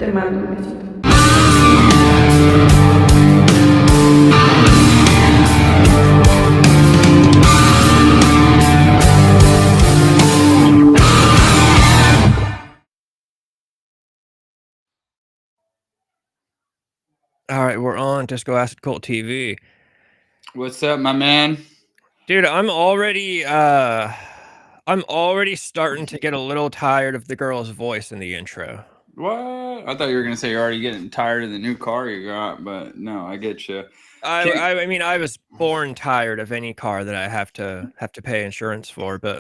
Te mando un besito. All right, we're on Disco Acid Cult TV. What's up, my man? Dude, I'm already starting to get a little tired of the girl's voice in the intro. What? I thought you were gonna say you're already getting tired of the new car you got, but no, I get you. I mean, I was born tired of any car that I have to pay insurance for, but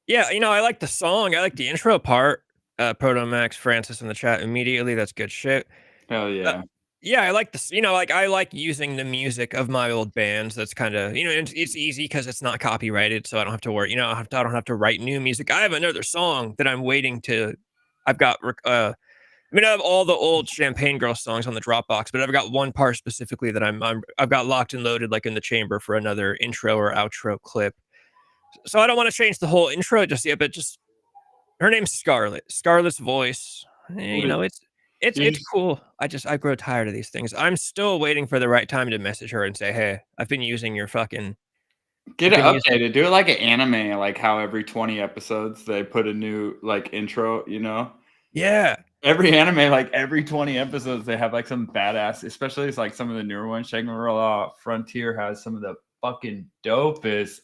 yeah, you know, I like the song. I like the intro part. Proto Max Francis in the chat immediately. That's good shit. Hell yeah. Yeah, I like this. You know, like I like using the music of my old bands. That's kind of, you know, it's easy because it's not copyrighted, so I don't have to worry. You know, I don't have to write new music. I have another song that I'm waiting to. I've got. I mean, I have all the old Champagne Girl songs on the Dropbox, but I've got one part specifically that I've got locked and loaded, like in the chamber for another intro or outro clip. So I don't want to change the whole intro just yet, but just her name's Scarlett. Scarlett's voice. You know, it's cool. I grow tired of these things. I'm still waiting for the right time to message her and say, "Hey, I've been using your fucking Get it updated. Do it like an anime, like how every 20 episodes they put a new like intro, you know? Yeah. Every anime, like every 20 episodes, they have like some badass, especially it's like some of the newer ones. Shangri-La Frontier has some of the fucking dopest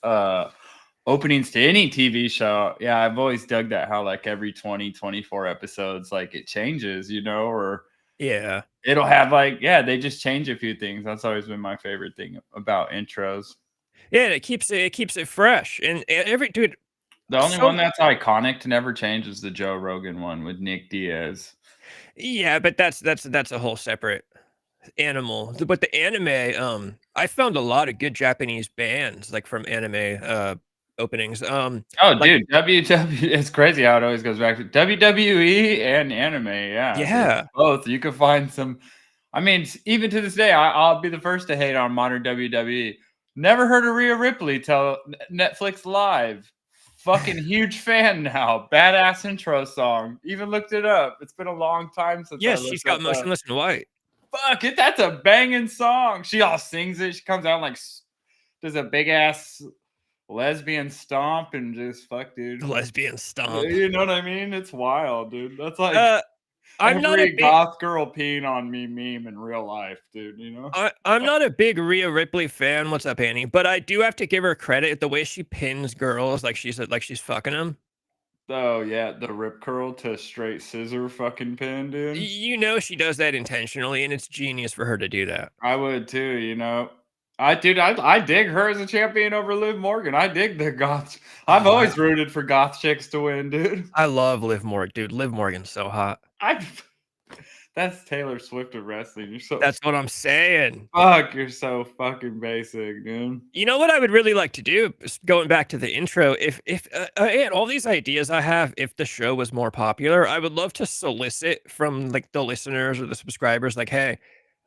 openings to any TV show. Yeah, I've always dug that how like every 20, 24 episodes, like it changes, you know, or Yeah. it'll have like, yeah, they just change a few things. That's always been my favorite thing about intros. Yeah, it keeps it fresh. And every dude, The only one that's iconic to never change is the Joe Rogan one with Nick Diaz. Yeah, but that's a whole separate animal. But the anime, I found a lot of good Japanese bands like from anime openings. Oh, Like, dude, WW, it's crazy how it always goes back to WWE and anime. Yeah, yeah. both. You can find some. I mean, even to this day, I'll be the first to hate on modern WWE. Never heard of Rhea Ripley till Netflix Live. Fucking huge fan now. Badass intro song. Even looked it up. It's been a long time since I Yes, looked she's got up, Motionless in White. fuck it, that's a banging song. She all sings it. She comes out like does a big ass lesbian stomp and just fuck, dude. The lesbian stomp. You know what I mean? It's wild, dude. That's like I'm not a every big goth girl peeing on me meme in real life, dude. You know? I'm not a big Rhea Ripley fan. What's up, Annie? But I do have to give her credit. The way she pins girls like she's fucking them. Oh yeah, the rip curl to straight scissor fucking pin, dude. You know she does that intentionally, and it's genius for her to do that. I would too, you know. I dig her as a champion over Liv Morgan. I dig the goth. I've always rooted for goth chicks to win, dude. I love Liv Morgan, dude. Liv Morgan's so hot. That's Taylor Swift of wrestling. You're so That's what I'm saying. fuck. You're so fucking basic, dude. You know what I would really like to do? Going back to the intro, if and all these ideas I have, if the show was more popular, I would love to solicit from like the listeners or the subscribers, like, hey,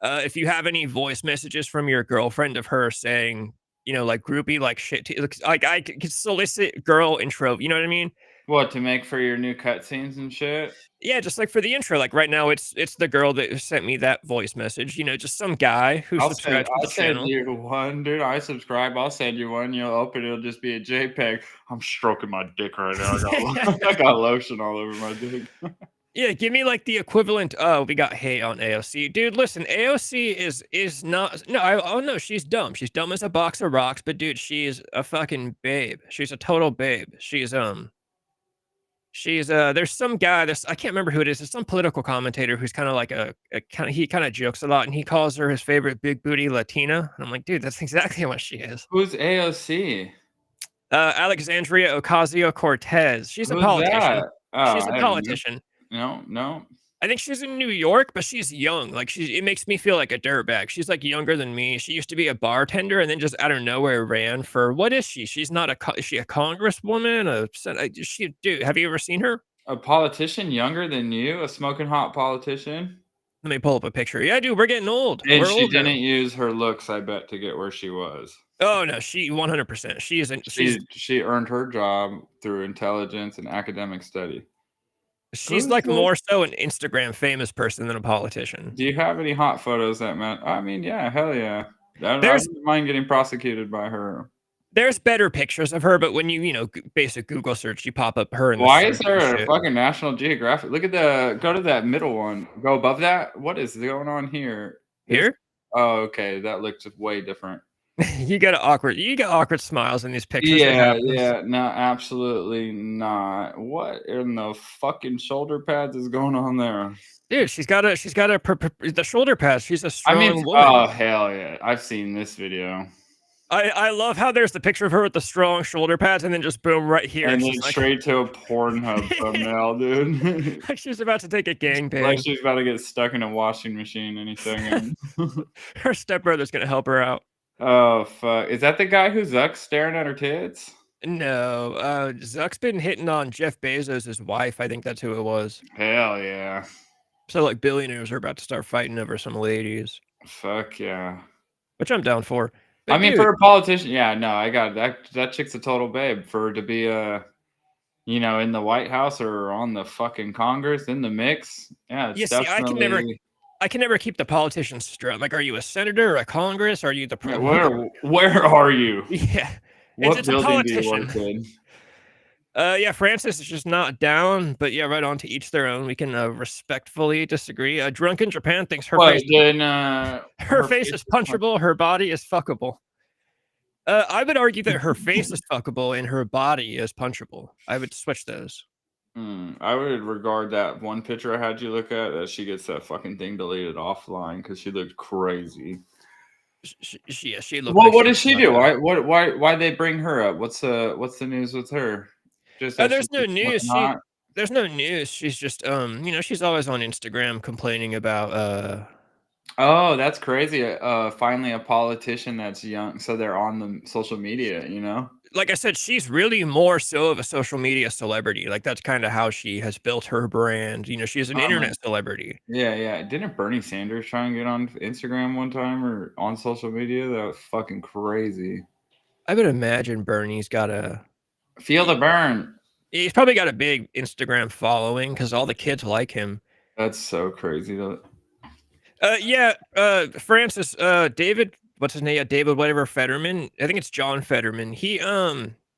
if you have any voice messages from your girlfriend of her saying, you know, like groupie, like shit, like I could solicit girl intro. You know what I mean? What to make for your new cutscenes and shit? Yeah, just like for the intro, like right now, it's the girl that sent me that voice message. You know, just some guy who subscribes to the channel. I'll send you one, dude. I subscribe. I'll send you one. You'll open it. It'll just be a JPEG. I'm stroking my dick right now. I got lotion all over my dick. Yeah, give me like the equivalent. Oh, we got hate on AOC, dude. Listen, AOC is not. No, oh no, she's dumb. She's dumb as a box of rocks. But dude, she's a fucking babe. She's a total babe. She's there's some guy, I can't remember who it is. There's some political commentator who's kind of like he kind of jokes a lot, and he calls her his favorite big booty Latina. And I'm like, dude, that's exactly what she is. Who's AOC? Alexandria Ocasio-Cortez. She's a politician. Oh, She's a politician. No. I think she's in New York, but she's young. Like it makes me feel like a dirtbag. She's like younger than me. She used to be a bartender and then just out of nowhere ran for, what is she? She's not is she a congresswoman? Dude, have you ever seen her? A politician younger than you? A smoking hot politician? Let me pull up a picture. Yeah, dude, we're getting old. And she didn't use her looks, I bet, to get where she was. Oh no, she 100%. She earned her job through intelligence and academic study. She's Who's like the? more so an Instagram famous person than a politician. Do you have any hot photos that man? I mean, yeah, hell yeah. I There's wouldn't mind getting prosecuted by her. there's better pictures of her, but when basic Google search, you pop up her in the Why is suit and there a shit. fucking National Geographic? Look at go to that middle one. Go above that. What is going on here? This, Here, oh, okay. That looks way different. you got awkward smiles in these pictures. It Yeah, happens. yeah. No, absolutely not. What in the fucking shoulder pads is going on there? Dude, the shoulder pads. She's a I mean, strong oh, woman. hell yeah. I've seen this video. I love how there's the picture of her with the strong shoulder pads, and then just boom right here, And and then she's like, straight to a Pornhub thumbnail, dude. like she's about to take a Like gangbang. she's about to get stuck in a washing machine any second. Her stepbrother's gonna help her out. Oh, fuck. Is that the guy who's Zuck's staring at her tits? No, Zuck's been hitting on Jeff Bezos' wife. I think that's who it was. Hell yeah. So like billionaires are about to start fighting over some ladies, Fuck yeah. which I'm down for. I But mean, dude, for a politician, yeah, no, I got that. That chick's a total babe for her to be, in the White House or on the fucking Congress in the mix. Yeah, it's you see, definitely. I can never keep the politicians straight. Like, are you a senator or a Congress? Are you the Yeah, who where are you? Yeah, What it's a building do you politician. work in? Yeah, Francis is just not down, but yeah, right on to each their own. We can respectfully disagree. Drunk in Japan thinks What then? her Her face face is is like, punchable, her body is fuckable. I would argue that her face is fuckable and her body is punchable. I would switch those. I would regard that one picture I had you look at that she gets that fucking thing deleted offline because she looked crazy. She looked Well, like what she does was she knocked do? out. Why they bring her up? What's the news with her? Just that she There's no keeps news. looking hot. There's no news. She's just she's always on Instagram complaining about Oh, that's crazy. Finally a politician that's young, so they're on the social media. like I said, she's really more so of a social media celebrity. Like that's kind of how she has built her brand. She's an Um, internet celebrity. yeah, yeah. Didn't Bernie Sanders try and get on Instagram one time or on social media? That was fucking crazy. I would imagine Bernie's got a Feel the burn. he's probably got a big Instagram following because all the kids like him. That's so crazy. Though. Yeah, Francis, David, what's his name? Yeah, David, whatever Fetterman. I think it's John Fetterman.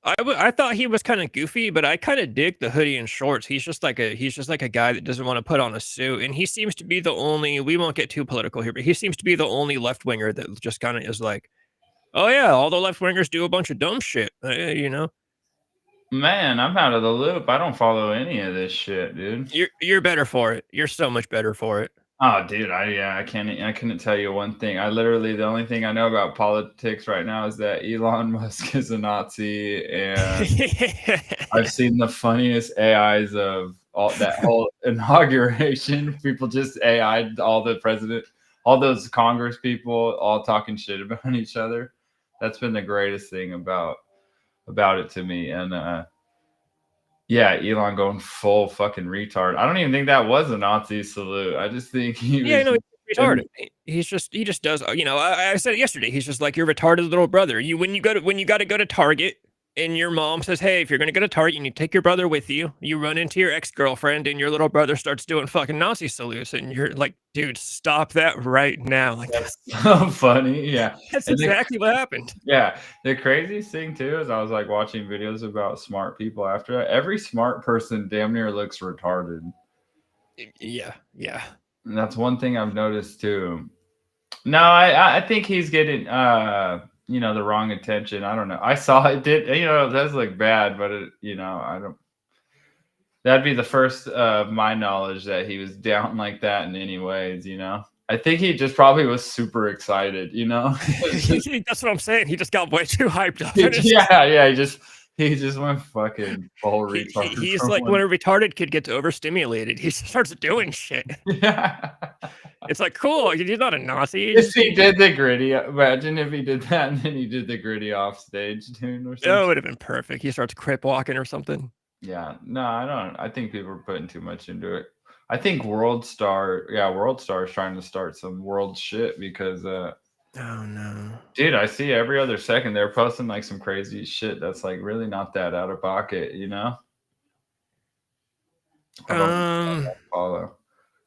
I thought he was kind of goofy, but I kind of dig the hoodie and shorts. He's just like a guy that doesn't want to put on a suit, and he seems to be the only. We won't get too political here, but he seems to be the only left winger that just kind of is like, oh yeah, all the left wingers do a bunch of dumb shit, Man, I'm out of the loop. I don't follow any of this shit, dude. You're better for it. You're so much better for it. Oh, dude, I couldn't tell you one thing. The only thing I know about politics right now is that Elon Musk is a Nazi, and I've seen the funniest AIs of all that whole inauguration. People just AI'd all those Congress people, all talking shit about each other. That's been the greatest thing about it to me, and yeah, Elon going full fucking retard. I don't even think that was a Nazi salute. I just think he Yeah, was. no, he's retarded. He just does. I said it yesterday. He's just like your retarded little brother. When you got to go to Target, and your mom says, "Hey, if you're gonna go to Target, you need to take your brother with you." You run into your ex-girlfriend, and your little brother starts doing fucking Nazi salutes, and you're like, "Dude, stop that right now!" Like That's so funny. Yeah, that's and exactly what happened. yeah. The craziest thing too is I was like watching videos about smart people after that. Every smart person damn near looks retarded. Yeah, yeah. And that's one thing I've noticed too. No, I think he's getting the wrong attention. I don't know. I saw it did it does look bad, but I don't. That'd be the first of my knowledge that he was down like that in any ways. I think he just probably was super excited. That's what I'm saying. He just got way too hyped up. Yeah. He just went fucking full retard. He's like when a retarded kid gets overstimulated, he starts doing shit. Yeah. It's like, cool, he's not a Nazi. If he did the gritty, imagine if he did that and then he did the gritty off stage, dude, or something. Oh, it would have been perfect. He starts crip walking or something. Yeah, no, I don't. I think people are putting too much into it. I think World Star is trying to start some world shit because, oh no, dude, I see every other second they're posting like some crazy shit that's like really not that out of pocket. I don't Um, follow.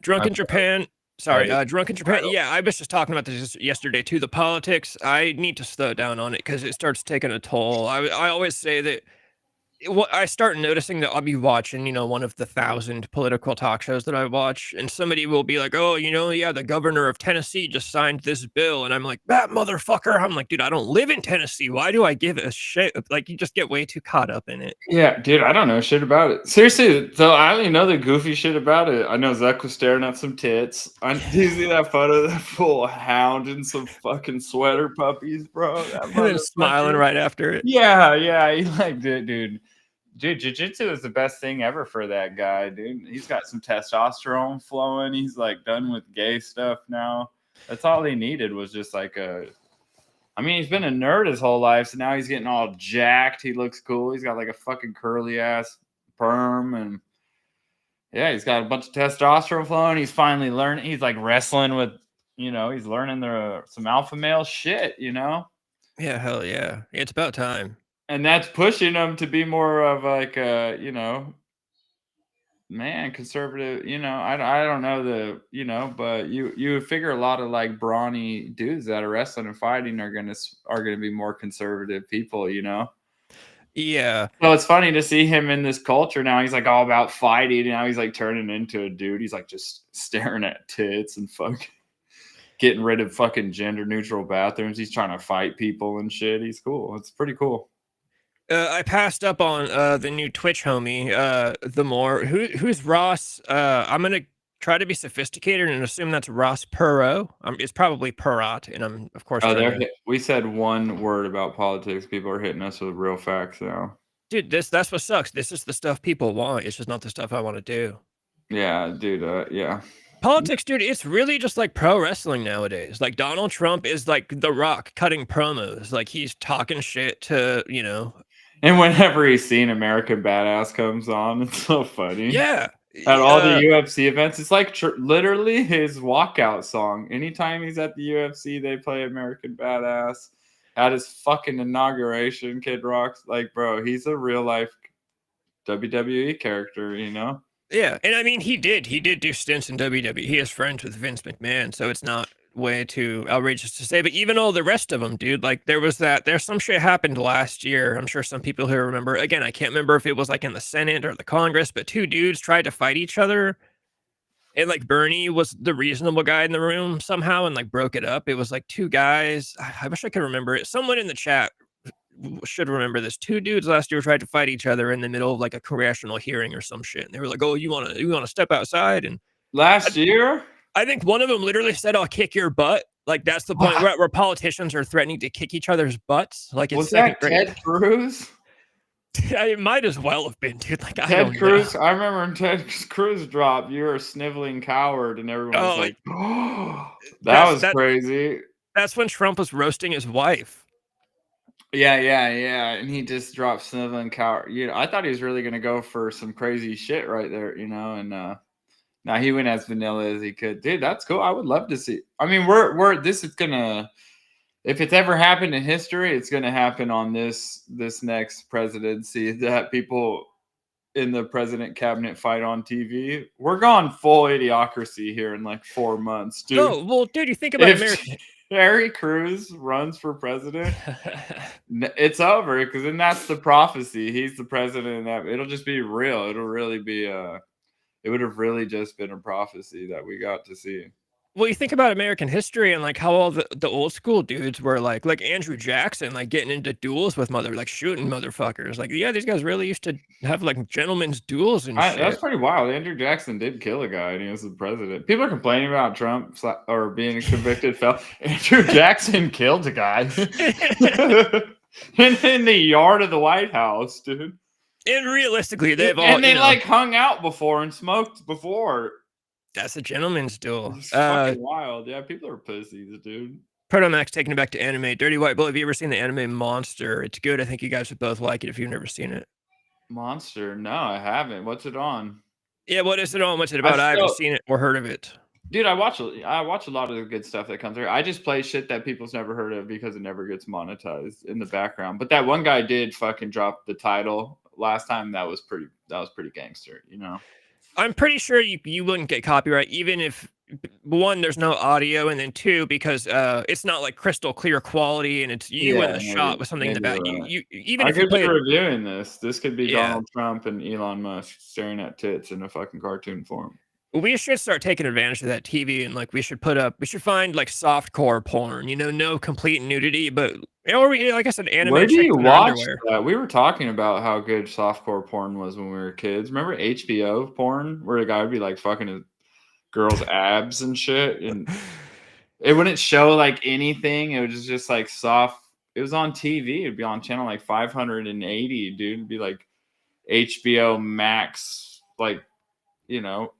Drunk I in Japan. Sorry, I Drunk in Japan. Yeah, I was just talking about this yesterday too. The politics. I need to slow down on it because it starts taking a toll. I always say that I start noticing that I'll be watching, one of the 1,000 political talk shows that I watch, and somebody will be like, "Oh, yeah, the governor of Tennessee just signed this bill," and I'm like, "That motherfucker!" I'm like, "Dude, I don't live in Tennessee. Why do I give a shit?" Like, you just get way too caught up in it. Yeah, dude, I don't know shit about it. Seriously, so I only know the goofy shit about it. I know Zuck was staring at some tits. Do you see that photo of that full hound and some fucking sweater puppies, bro? That And then smiling motherfucker. right after it. Yeah, yeah, he liked it, dude. Dude, jiu-jitsu is the best thing ever for that guy, dude. He's got some testosterone flowing. He's like done with gay stuff now. That's all he needed was just like he's been a nerd his whole life, so now he's getting all jacked. He looks cool. He's got like a fucking curly ass perm, and yeah, he's got a bunch of testosterone flowing. He's finally learning. He's like wrestling with, he's learning some alpha male shit, Yeah, hell yeah. It's about time. and that's pushing him to be more of like a, man, conservative. I don't know but you would figure a lot of like brawny dudes that are wrestling and fighting are gonna be more conservative people. Yeah. So it's funny to see him in this culture now. He's like all about fighting. And now he's like turning into a dude. He's like just staring at tits and fucking getting rid of fucking gender neutral bathrooms. He's trying to fight people and shit. He's cool. It's pretty cool. I passed up on the new Twitch homie, the more who's Ross. I'm gonna try to be sophisticated and assume that's Ross Perot. It's probably Perot, and I'm of course Oh, trying to. we said one word about politics. People are hitting us with real facts now. Dude, that's what sucks. This is the stuff people want. It's just not the stuff I want to do. Yeah, dude. Yeah. Politics, dude, it's really just like pro wrestling nowadays. Like Donald Trump is like The Rock cutting promos. Like he's talking shit to. And whenever he's seen American Badass comes on, it's so funny. Yeah. At all the UFC events, it's like literally his walkout song. Anytime he's at the UFC, they play American Badass. At his fucking inauguration, Kid Rock's like, bro, he's a real life WWE character, Yeah, and I mean, he did do stints in WWE. He is friends with Vince McMahon, so it's not way too outrageous to say. But even all the rest of them, dude, like there's some shit happened last year. I'm sure some people who remember. Again, I can't remember if it was like in the Senate or the Congress, but two dudes tried to fight each other, and like Bernie was the reasonable guy in the room somehow, and like broke it up. It was like two guys. I wish I could remember it. Someone in the chat should remember this. Two dudes last year tried to fight each other in the middle of like a congressional hearing or some shit. And they were like, "Oh, you want to step outside?" And Last year, I think one of them literally said, "I'll kick your butt." Like that's the point where politicians are threatening to kick each other's butts. Like it's was second that grade. Ted Cruz? It might as well have been, dude. Like I Ted don't Cruz, know. I remember when Ted Cruz dropped, "You're a sniveling coward," and everyone was Oh, like, "Oh, that was crazy." That's when Trump was roasting his wife. Yeah, yeah, yeah. And he just dropped sniveling coward. I thought he was really gonna go for some crazy shit right there, and now he went as vanilla as he could. Dude, that's cool. I would love to see. I mean, this is gonna, if it's ever happened in history, it's gonna happen on this next presidency that people in the president cabinet fight on TV. We're going full idiocracy here in like 4 months, dude. Oh, well, dude, you think about America. Harry Cruz runs for president, it's over because then that's the prophecy. He's the president, and that it'll just be real. It'll really be it would have really just been a prophecy that we got to see. Well, you think about American history and like how all the old school dudes were like Andrew Jackson, like getting into duels with like shooting motherfuckers. Like, yeah, these guys really used to have like gentlemen's duels and shit. That's pretty wild. Andrew Jackson did kill a guy, and he was the president. People are complaining about Trump or being a convicted felon. Andrew Jackson killed a guy in the yard of the White House, dude. And realistically, they've all and they like hung out before and smoked before. That's a gentleman's duel. It's fucking wild. Yeah, people are pussies, dude. Protomax taking it back to anime. Dirty White Bull, have you ever seen the anime Monster? It's good. I think you guys would both like it if you've never seen it. Monster? No, I haven't. What's it on? Yeah, what is it on? What's it about? I haven't seen it or heard of it. Dude, I watch a lot of the good stuff that comes through. I just play shit that people's never heard of because it never gets monetized in the background. But that one guy did fucking drop the title last time. That was pretty gangster, I'm pretty sure you wouldn't get copyright even if one, there's no audio, and then two, because it's not like crystal clear quality, and it's you in Yeah, the shot maybe with something in the maybe back. you're right. You even I if you could be play it, reviewing this. This could be yeah. Donald Trump and Elon Musk staring at tits in a fucking cartoon form. We should start taking advantage of that TV, and like we should find like softcore porn, no complete nudity, but or like I said, anime Where do chicks you in their watch underwear. that? We were talking about how good softcore porn was when we were kids. Remember HBO porn, where a guy would be like fucking his girl's abs and shit, and it wouldn't show like anything. It was just like soft. It was on TV. It'd be on channel like 580, dude. It'd be like HBO Max, like, you know,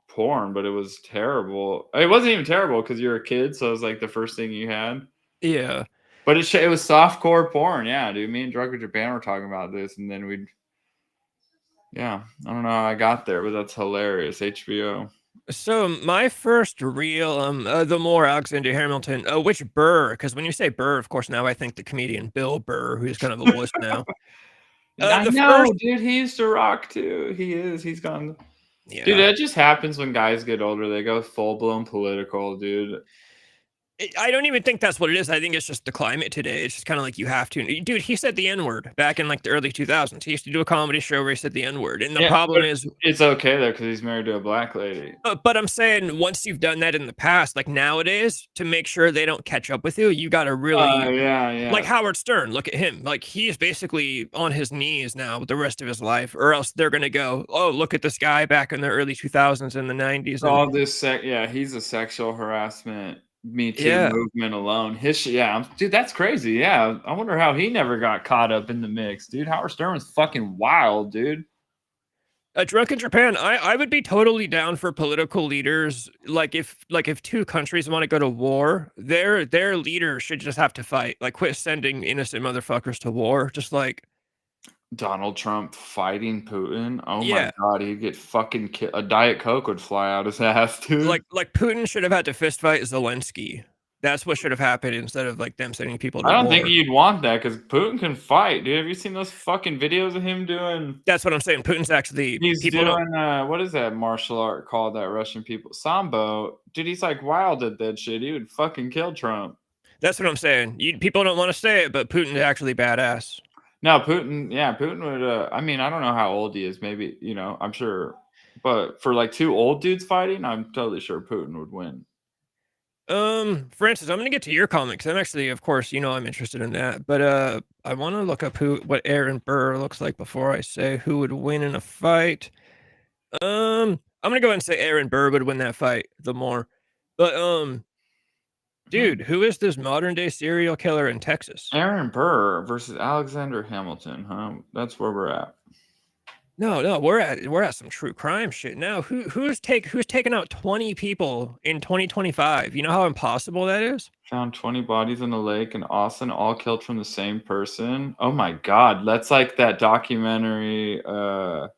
porn, but it was terrible. It wasn't even terrible because you're a kid, so it was like the first thing you had. Yeah. But it was softcore porn, yeah, dude. Me and Drunken Japan were talking about this, and then yeah, I don't know how I got there, but that's hilarious. HBO. So my first real, the more Alexander Hamilton, which Burr? Because when you say Burr, of course, now I think the comedian Bill Burr, who's kind of a wuss now. I The know, first, dude. He used to rock too. He is. He's gone. Dude, yeah. that just happens when guys get older. They go full blown political, dude. I don't even think that's what it is. I think it's just the climate today. It's just kind of like you have to. Dude, he said the N word back in like the early 2000s. He used to do a comedy show where he said the N word. And the Yeah, problem but is, it's okay though because he's married to a black lady. but I'm saying once you've done that in the past, like nowadays, to make sure they don't catch up with you, you got to really, Yeah, like yeah. Howard Stern, look at him. Like he's basically on his knees now with the rest of his life, or else they're going to go, oh, look at this guy back in the early 2000s and the 90s. And All this yeah, he's a sexual harassment Me Too yeah, movement alone. Dude, that's crazy. Yeah, I wonder how he never got caught up in the mix, dude. Howard Stern was fucking wild, dude. a drunken Japan, I would be totally down for political leaders. Like if two countries want to go to war, their leader should just have to fight. Like quit sending innocent motherfuckers to war. Just like Donald Trump fighting Putin. Oh my yeah, god, he'd get fucking killed. A Diet Coke would fly out his ass, dude. like Putin should have had to fist fight Zelensky. That's what should have happened instead of like them sending people I to don't think war. you'd want that because Putin can fight, dude. Have you seen those fucking videos of him doing? That's what I'm saying. Putin's actually He's people don't. doing what is that martial art called that Russian people? Sambo. Dude, he's like wild at that shit. He would fucking kill Trump. That's what I'm saying. People don't want to say it, but Putin's actually badass. No, Putin, yeah, Putin would I mean, I don't know how old he is, maybe, I'm sure. But for like two old dudes fighting, I'm totally sure Putin would win. For instance, I'm gonna get to your comics. I'm actually, of course, I'm interested in that. But I want to look up what Aaron Burr looks like before I say who would win in a fight. I'm gonna go ahead and say Aaron Burr would win that fight. The more, but dude, who is this modern day serial killer in Texas? Aaron Burr versus Alexander Hamilton, huh? That's where we're at. No, we're at some true crime shit now. Who's taken out 20 people in 2025? You know how impossible that is? Found 20 bodies in a lake in Austin, all killed from the same person. Oh my god, that's like that documentary, The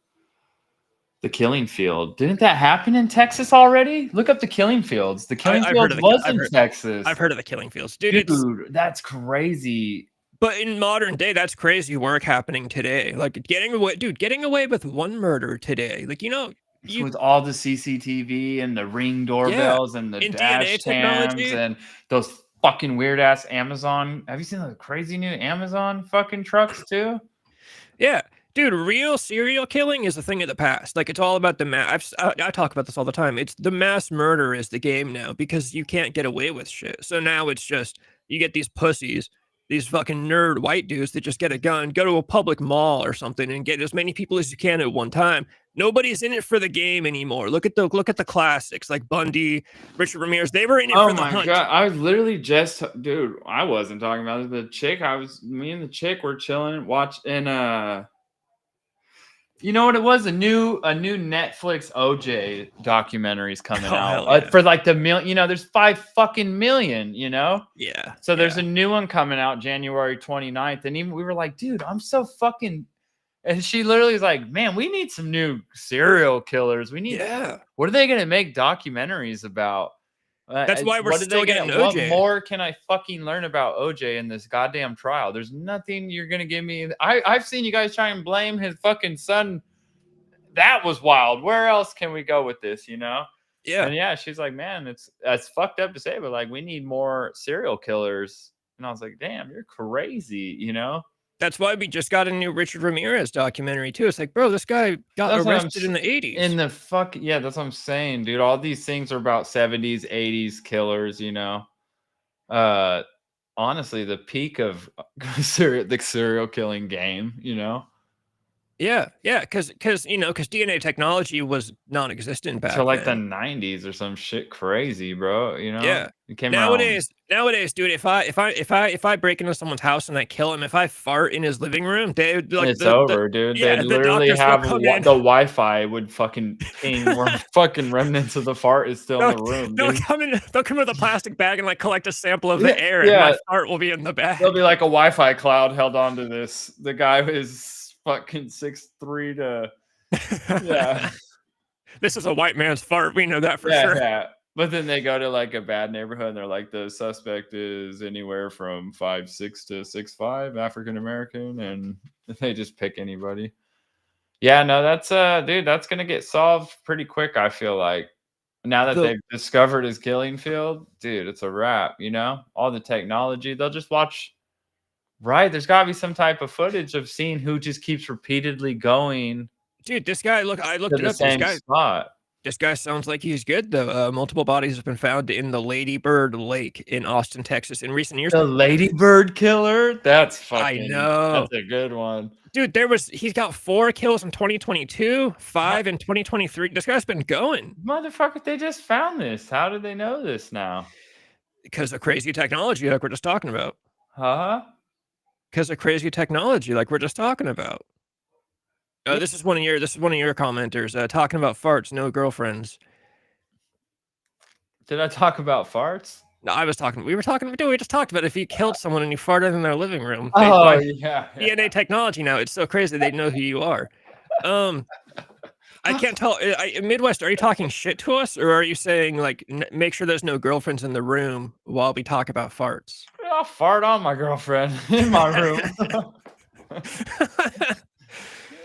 Killing Field. Didn't that happen in Texas already? Look up The Killing Fields. The Killing I've heard Fields of was in Texas. I've heard of the killing fields, dude. Dude, that's crazy. But in modern day, that's crazy work happening today. Like getting away with one murder today. Like With all the CCTV and the Ring yeah, doorbells and the in DNA dash cams technology. and those fucking weird ass Amazon. Have you seen the crazy new Amazon fucking trucks too? Yeah, dude, real serial killing is a thing of the past. Like it's all about the mass. I talk about this all the time. It's the mass murder is the game now because you can't get away with shit. So now it's just you get these pussies, these fucking nerd white dudes that just get a gun, go to a public mall or something, and get as many people as you can at one time. Nobody's in it for the game anymore. Look at the classics like Bundy, Richard Ramirez. They were in it Oh for the my hunt. god! I was literally just, dude. I wasn't talking about it. The chick, me and the chick were chilling, watching. You know what it was? A new Netflix OJ documentaries coming Oh out hell yeah, for like the million. There's 5 fucking million. yeah. So there's yeah. a new one coming out January 29th, and even we were like, dude, I'm so fucking. And she literally was like, man, we need some new serial killers. Yeah. What are they gonna make documentaries about? That's why we're What are still they getting gonna? What OJ. more can I fucking learn about OJ in this goddamn trial? There's nothing you're gonna give me. I've seen you guys try and blame his fucking son that was wild. Where else can we go with this, you know? Yeah. And yeah, she's like, man, it's fucked up to say, but like we need more serial killers. And I was like, damn, you're crazy, you know? That's why we just got a new Richard Ramirez documentary too. It's like, bro, this guy got That's what arrested in the in 80s. the fuck yeah, that's what I'm saying, dude. All these things are about 70s, 80s killers, you know. Uh Honestly, the peak of the serial killing game, you know. Yeah, yeah, because you know, because DNA technology was non-existent To back like the then. 90s or some shit crazy, bro, you know? Yeah. It came around. Nowadays, dude, if I break into someone's house and I kill him, if I fart in his living room, they would like It's over, dude. They'd yeah, the literally doctors will have come in. the Wi-Fi would fucking ping where fucking remnants of the fart is still in They'll, the room, they'll dude. come in. They'll come with a plastic bag and like collect a sample of Yeah, the air, and my yeah. fart will be in the There'll be bag. like a Wi-Fi cloud held onto this. The guy is fucking 6'3" to yeah. This is a white man's fart. We know that for Yeah, sure. yeah. But then they go to like a bad neighborhood and they're like, the suspect is anywhere from 5'6" to 6'5", African American, and they just pick anybody. Yeah, no, that's dude, that's gonna get solved pretty quick, I feel like. Now that The they've discovered his killing field, dude, it's a wrap, you know? All the technology, they'll just watch. Right, there's gotta be some type of footage of seeing who just keeps repeatedly going dude, this guy. Look, I to looked it the up. This same guy. spot. This guy sounds like he's good though. Multiple bodies have been found in the Lady Bird Lake in Austin, Texas, in recent years. The ladybird killer? I That's know. a good one. Dude, he's got 4 kills in 2022, 5 in 2023. This guy's been going Motherfucker, they just found this. How did they know this now? because of crazy technology like we're just talking about. Huh? Because of crazy technology like we're just talking about. Yeah. This is one of your commenters talking about farts, no girlfriends. Did I talk about farts? No, dude, we just talked about if you killed someone and you farted in their living room, they'd Oh, find yeah, yeah. DNA technology now. It's so crazy they know who you are. Um, I can't tell. Midwest, are you talking shit to us, or are you saying like make sure there's no girlfriends in the room while we talk about farts? I'll fart on my girlfriend in my room.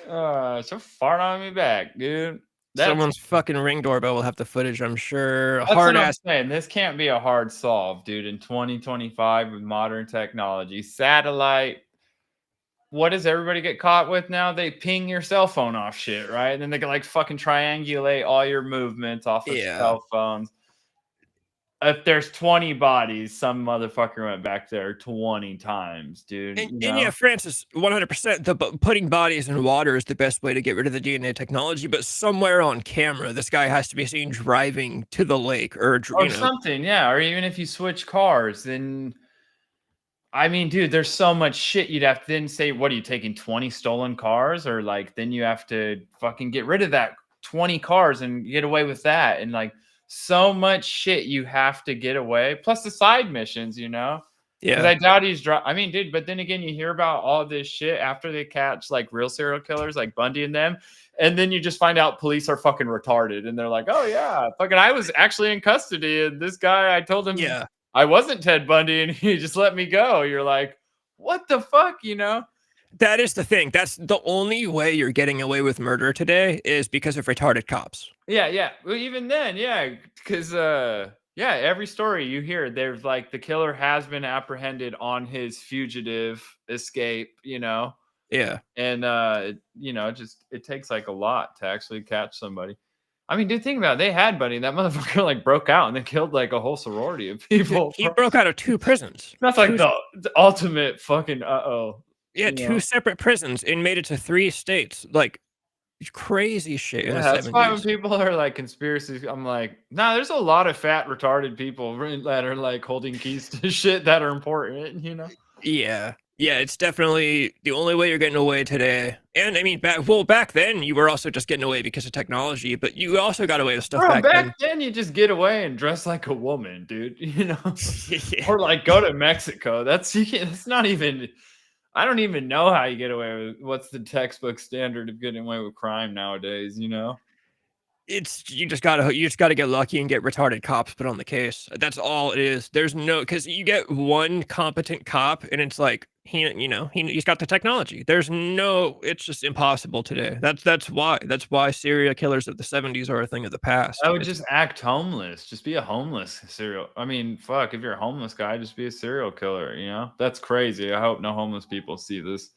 So fart on me back, dude. Someone's fucking ring doorbell will have the footage, I'm sure. That's Hard what I'm ass. saying. This can't be a hard solve, dude. In 2025 with modern technology, satellite. What does everybody get caught with now? They ping your cell phone off shit, right? And then they can like fucking triangulate all your movements off of Yeah. cell phones. If there's 20 bodies, some motherfucker went back there 20 times, dude. And, You and know? yeah, Francis, 100%. Putting bodies in water is the best way to get rid of the DNA technology. But somewhere on camera, this guy has to be seen driving to the lake, or Or something, yeah. Or even if you switch cars, then I mean, dude, there's so much shit you'd have to then say, what are you taking 20 stolen cars? Or like then you have to fucking get rid of that 20 cars and get away with that. And like so much shit you have to get away. Plus the side missions, you know? Because yeah, I doubt I mean, dude, but then again, you hear about all this shit after they catch like real serial killers like Bundy and them. And then you just find out police are fucking retarded. And they're like, oh, yeah, fucking, I was actually in custody. And this guy, I told him yeah. I wasn't Ted Bundy and he just let me go. You're like, what the fuck, you know? That is the thing. That's the only way you're getting away with murder today is because of retarded cops. Yeah, yeah. Well, even then, yeah, because yeah, every story you hear, there's like the killer has been apprehended on his fugitive escape, you know, Yeah. and you know, just it takes like a lot to actually catch somebody. I mean, dude, think about it. They had Bunny. That motherfucker like broke out and then killed like a whole sorority of people. He broke out of 2 prisons. That's like Two, the ultimate fucking yeah, you 2 know? separate prisons and made it to 3 states. Like crazy shit in Yeah, the that's why when 70s. people are like conspiracies, I'm like, nah, there's a lot of fat, retarded people that are like holding keys to shit that are important, you know? Yeah. Yeah, it's definitely the only way you're getting away today. And I mean, back then you were also just getting away because of technology, but you also got away with stuff Bro, back then. back then you just get away and dress like a woman, dude, you know? Yeah. Or like go to Mexico. It's not even, I don't even know how you get away with what's the textbook standard of getting away with crime nowadays, you know? It's you just gotta get lucky and get retarded cops put on the case. That's all it is. There's no because you get one competent cop and it's like He's got the technology. It's just impossible today. That's why serial killers of the 70s are a thing of the past. I would It's just act homeless. Just be a homeless serial. I mean, fuck, if you're a homeless guy, just be a serial killer, you know? That's crazy. I hope no homeless people see this.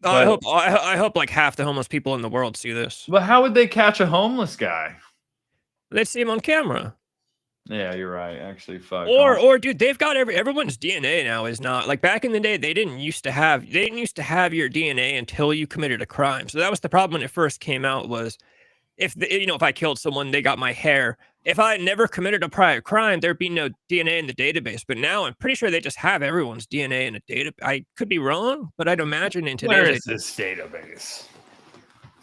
I But hope I hope like half the homeless people in the world see this. but how would they catch a homeless guy? They see him on camera. Yeah, you're right. Actually, fuck. Or dude, they've got everyone's DNA now is not like back in the day. They didn't used to have your DNA until you committed a crime. So that was the problem when it first came out. Was if I killed someone, they got my hair. If I had never committed a prior crime, there'd be no DNA in the database. But now I'm pretty sure they just have everyone's DNA in a data. I could be wrong, but I'd imagine in Where today's is this database?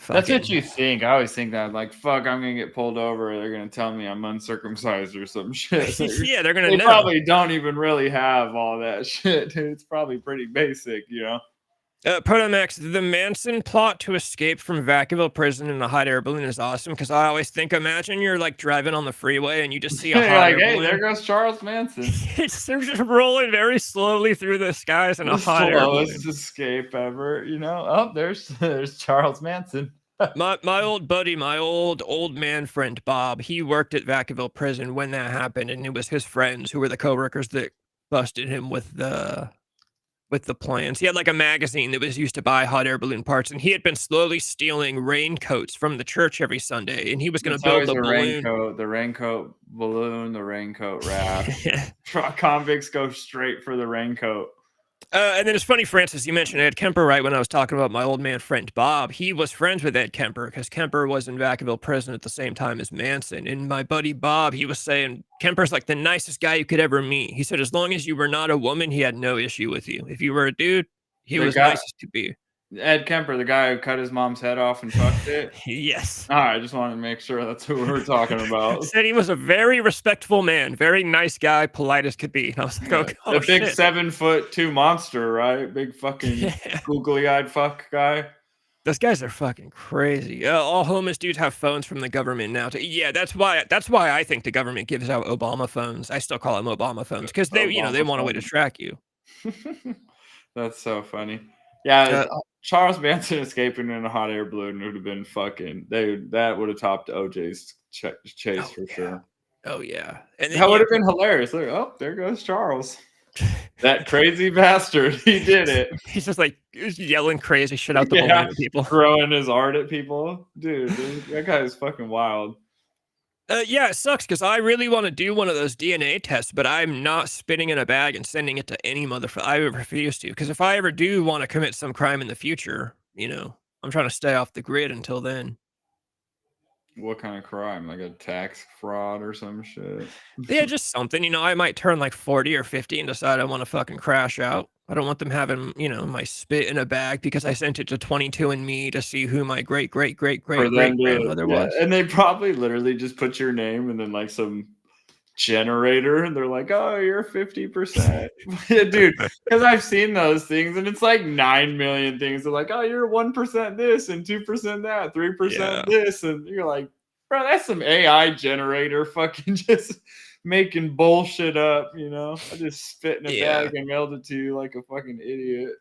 That's what fucking you think. I always think that, like, fuck, I'm gonna get pulled over. They're gonna tell me I'm uncircumcised or some shit. So yeah, they're gonna they know. probably don't even really have all that shit. Dude. It's probably pretty basic, you know. Protomax, the Manson plot to escape from Vacaville prison in a hot air balloon is awesome because I always think, imagine you're like driving on the freeway and you just see a You're hot like, air hey, there balloon. goes Charles Manson. They're just rolling very slowly through the skies in a The hot air balloon. slowest escape ever, you know. Oh, there's Charles Manson. My old buddy, my old man friend Bob, he worked at Vacaville prison when that happened, and it was his friends who were the coworkers that busted him with the plans. He had like a magazine that was used to buy hot air balloon parts, and he had been slowly stealing raincoats from the church every Sunday, and he was going It's to build always the balloon. the raincoat balloon, the raincoat raft. Convicts go straight for the raincoat. And then it's funny, Francis, you mentioned Ed Kemper, right? When I was talking about my old man friend Bob, he was friends with Ed Kemper because Kemper was in Vacaville prison at the same time as Manson. And my buddy Bob, he was saying Kemper's like the nicest guy you could ever meet. He said as long as you were not a woman, he had no issue with you. If you were a dude, he The was guy, nice as could be. Ed Kemper, the guy who cut his mom's head off and fucked it. Yes. All right, I just wanted to make sure that's who we're talking about. Said he was a very respectful man, very nice guy, polite as could be. And I was like, Yeah. oh The big shit. 7'2" monster, right? Big fucking Yeah. googly-eyed fuck guy. Those guys are fucking crazy. All homeless dudes have phones from the government now. Yeah, that's why I think the government gives out Obama phones. I still call them Obama phones because they Obama want a way to phone. track you. That's so funny. Yeah, Uh, Charles Manson escaping in a hot air balloon would have been fucking. That would have topped OJ's chase oh for yeah, sure. oh yeah, and then That would have been hilarious. Like, oh, there goes Charles. That crazy bastard. He did it. he's just like he's yelling crazy shit out the Yeah, balloon at people. throwing his art at people. Dude, that guy is fucking wild. Yeah, it sucks because I really want to do one of those DNA tests, but I'm not spitting in a bag and sending it to any motherfucker. I refuse to because if I ever do want to commit some crime in the future, I'm trying to stay off the grid until then. What kind of crime? Like a tax fraud or some shit? Yeah, just something. I might turn like 40 or 50 and decide I want to fucking crash out. I don't want them having, my spit in a bag because I sent it to 22andMe to see who my great great great For great them great to, grandmother yeah, was. and they probably literally just put your name and then like some generator, and they're like, "Oh, you're 50%." Yeah, dude, because I've seen those things, and it's like 9 million things. They're like, "Oh, you're 1% this and 2% that, 3% Yeah. this," and you're like, "Bro, that's some AI generator fucking just making bullshit up." I just spit in a Yeah. bag and mailed it to you like a fucking idiot.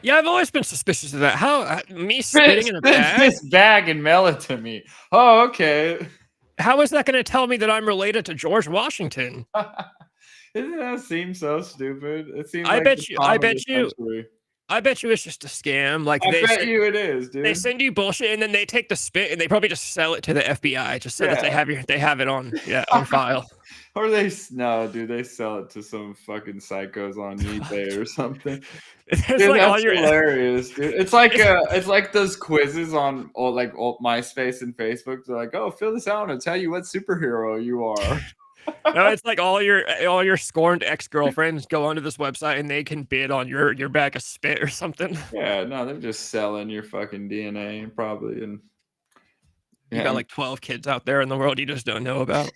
Yeah, I've always been suspicious of that. How me Spit, spitting in a spit in bag? this bag and mail it to me. Oh, okay. How is that going to tell me that I'm related to George Washington? Doesn't that seem so stupid? It seems I like the bet you I comedy bet you century. I bet you it's just a scam. Like I bet you it is, they dude. send you bullshit and then they take the spit and they probably just sell it to the FBI just so that Yeah. they have it on file. Or no, dude, they sell it to some fucking psychos on eBay or something. It's Dude, like all that's your hilarious, dude. It's like those quizzes on old MySpace and Facebook. They're like, "Oh, fill this out and it'll tell you what superhero you are." no, it's like all your scorned ex-girlfriends go onto this website and they can bid on your bag of spit or something. Yeah, no, they're just selling your fucking DNA probably, and You got yeah, like 12 kids out there in the world you just don't know about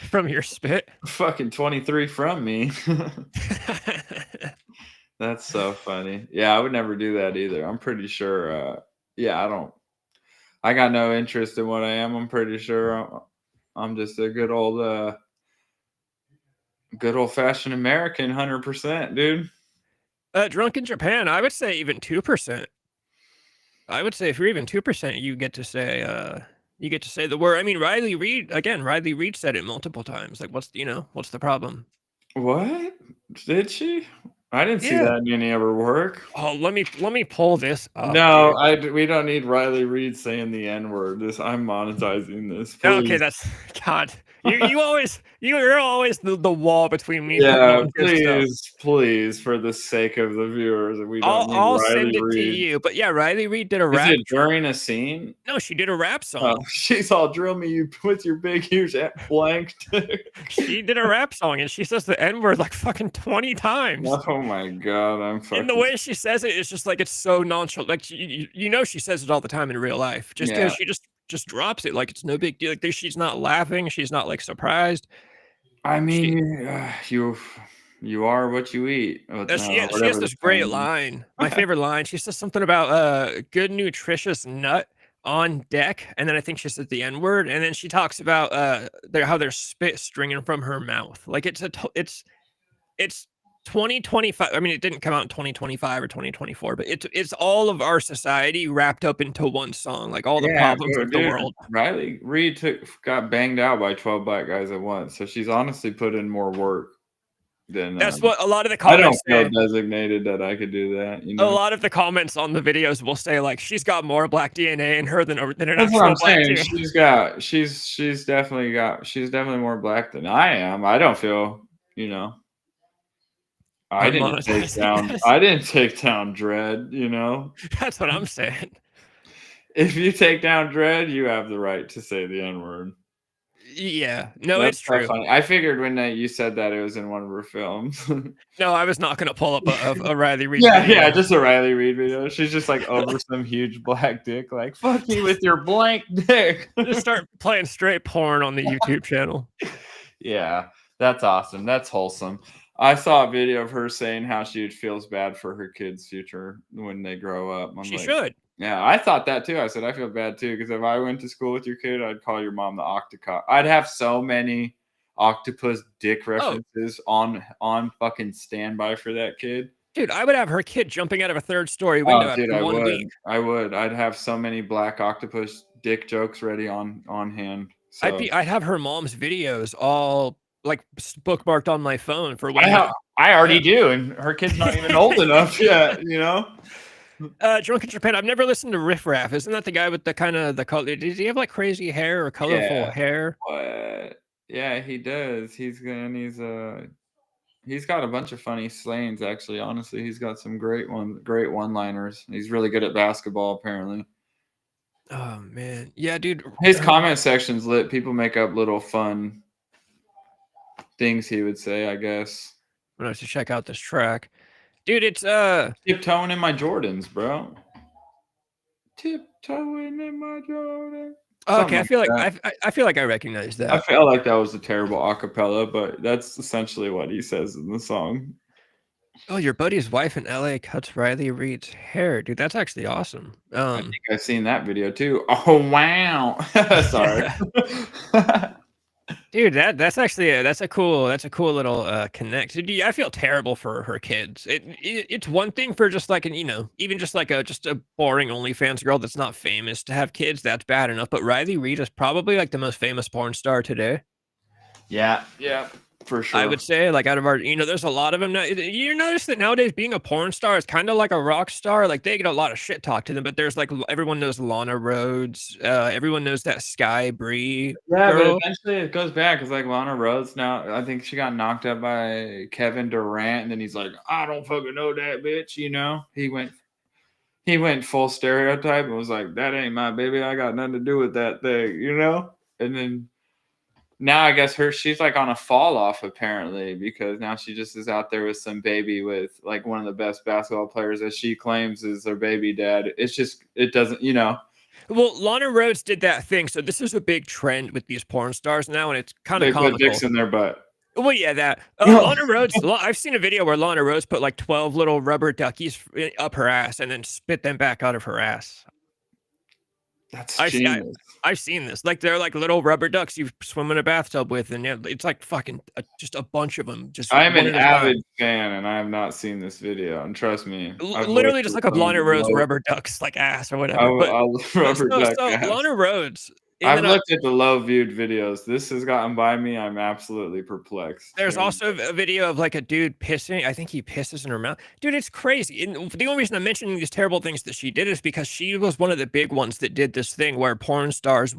from your spit. fucking 23 from me. That's so funny. Yeah, I would never do that either. I'm pretty sure. Yeah, I got no interest in what I am. I'm pretty sure I'm just a good old fashioned American, 100%, dude. Drunk in Japan, I would say even 2%. I would say if you're even 2%, you get to say the word. I mean, Riley Reid said it multiple times. Like, what's the problem? What? Did she? I didn't see Yeah. that in any of her work. Oh, let me pull this up, No, dude. we don't need Riley Reid saying the N-word. I'm monetizing this, Okay, please. that's God. You're always the wall between me putting Yeah, on good stuff. please, please, for the sake of the viewers, we don't need I'll Riley send it to Reid. you. But yeah, Riley Reid did a Is rap. it during a scene? No, she did a rap Oh, song. she's all drill me you with your big huge blank. She did a rap song, and she says the N word like fucking 20 times. Oh my god, I'm And the fucking way she says it is just like it's so nonchalant. Like she says it all the time in real life. Just yeah. because she just drops it like it's no big deal. Like she's not laughing. She's not like surprised. I mean, She you are what you eat. she has Whatever the this great saying line. My is. favorite line. She says something about good nutritious nut on deck, and then I think she says the N word, and then she talks about how there's spit stringing from her mouth. Like it's 2025. I mean, it didn't come out in 2025 or 2024, but it's all of our society wrapped up into one song, like all the Yeah, problems of the dude. world. Riley Reid got banged out by 12 black guys at once, so she's honestly put in more work than That's what a lot of the I don't comments feel say. designated that I could do that. A lot of the comments on the videos will say like she's got more black DNA in her than an That's what actual I'm black saying. dude. She's definitely more black than I am. I don't feel, you know. I'm monetizing this. I didn't take down Dread, you know. That's what I'm saying. If you take down Dread, you have the right to say the N-word. Yeah, no, That's it's so true. funny. I figured when you said that it was in one of her films. No, I was not gonna pull up a Riley Reid Yeah, video. yeah, just a Riley Reid video. She's just like over some huge black dick, like fuck you with your blank dick. Just start playing straight porn on the YouTube channel. Yeah, that's awesome. That's wholesome. I saw a video of her saying how she feels bad for her kids' future when they grow up. I'm She like, should. yeah, I thought that too. I said, I feel bad too, because if I went to school with your kid, I'd call your mom the octocock. I'd have so many octopus dick Oh, references on fucking standby for that kid. dude, I would have her kid jumping out of a third-story window Oh, dude, after I 1 would. week. I would. I'd have so many black octopus dick jokes ready on hand. So I'd have her mom's videos all like bookmarked on my phone for I when have, I already yeah. do, and her kid's not even old enough yet, you know? Drunk in Japan. I've never listened to Riff Raff. Isn't that the guy with the kind of the color? Does he have like crazy hair or colorful Yeah. hair? But yeah, he does. He's got a bunch of funny slayings actually. Honestly, he's got some great one-liners. He's really good at basketball apparently. Oh man, yeah, dude. His comment section's lit. People make up little fun things he would say, I guess. I'm gonna have to check out this track, dude. It's Tiptoeing in my Jordans, bro. Tiptoeing in my Jordans. okay. Something like that. I feel like I recognize I that. felt like that was a terrible acapella, but that's essentially what he says in the song. Oh, your buddy's wife in LA cuts Riley Reid's hair, dude. That's actually awesome. I think I've seen that video too. Oh wow! Sorry. Dude, that's a cool little connect. Dude, I feel terrible for her kids. It's one thing for just like even just like a boring OnlyFans girl that's not famous to have kids. That's bad enough. But Riley Reid is probably like the most famous porn star today. Yeah, for sure. I would say, like, out of our, there's a lot of them now. You notice that nowadays being a porn star is kind of like a rock star. Like, they get a lot of shit talked to them, but there's like everyone knows Lana Rhodes. Everyone knows that Sky Bree Yeah, but girl. eventually it goes back. It's like Lana Rhodes now. I think she got knocked up by Kevin Durant, and then he's like, "I don't fucking know that bitch." You know, he went full stereotype and was like, "That ain't my baby. I got nothing to do with that thing." You know, and then now I guess she's like on a fall off apparently, because now she just is out there with some baby with like one of the best basketball players that she claims is her baby dad. It's just it doesn't, you know. Well, Lana Rhodes did that thing. So this is a big trend with these porn stars now, and it's kind of They put dicks comical. in their butt. Well, yeah, that No. Lana Rhodes. I've seen a video where Lana Rhodes put like 12 little rubber duckies up her ass and then spit them back out of her ass. That's I see. genius. I've seen this. Like they're like little rubber ducks you swim in a bathtub with, and yeah, it's like fucking just a bunch of them, just I'm one an at a time. avid fan, and I have not seen this video, and trust me, I've looked Literally just at like a some of Lana the Rhodes low rubber ducks like ass or I whatever. will But I will rubber duck so ass. Lana Rhodes, and I've then looked at the low viewed videos. This has gotten by me, I'm absolutely perplexed there's hearing also a video of like a dude pissing. I think he pisses in her mouth. Dude, it's crazy. And the only reason I'm mentioning these terrible things that she did is because she was one of the big ones that did this thing where porn stars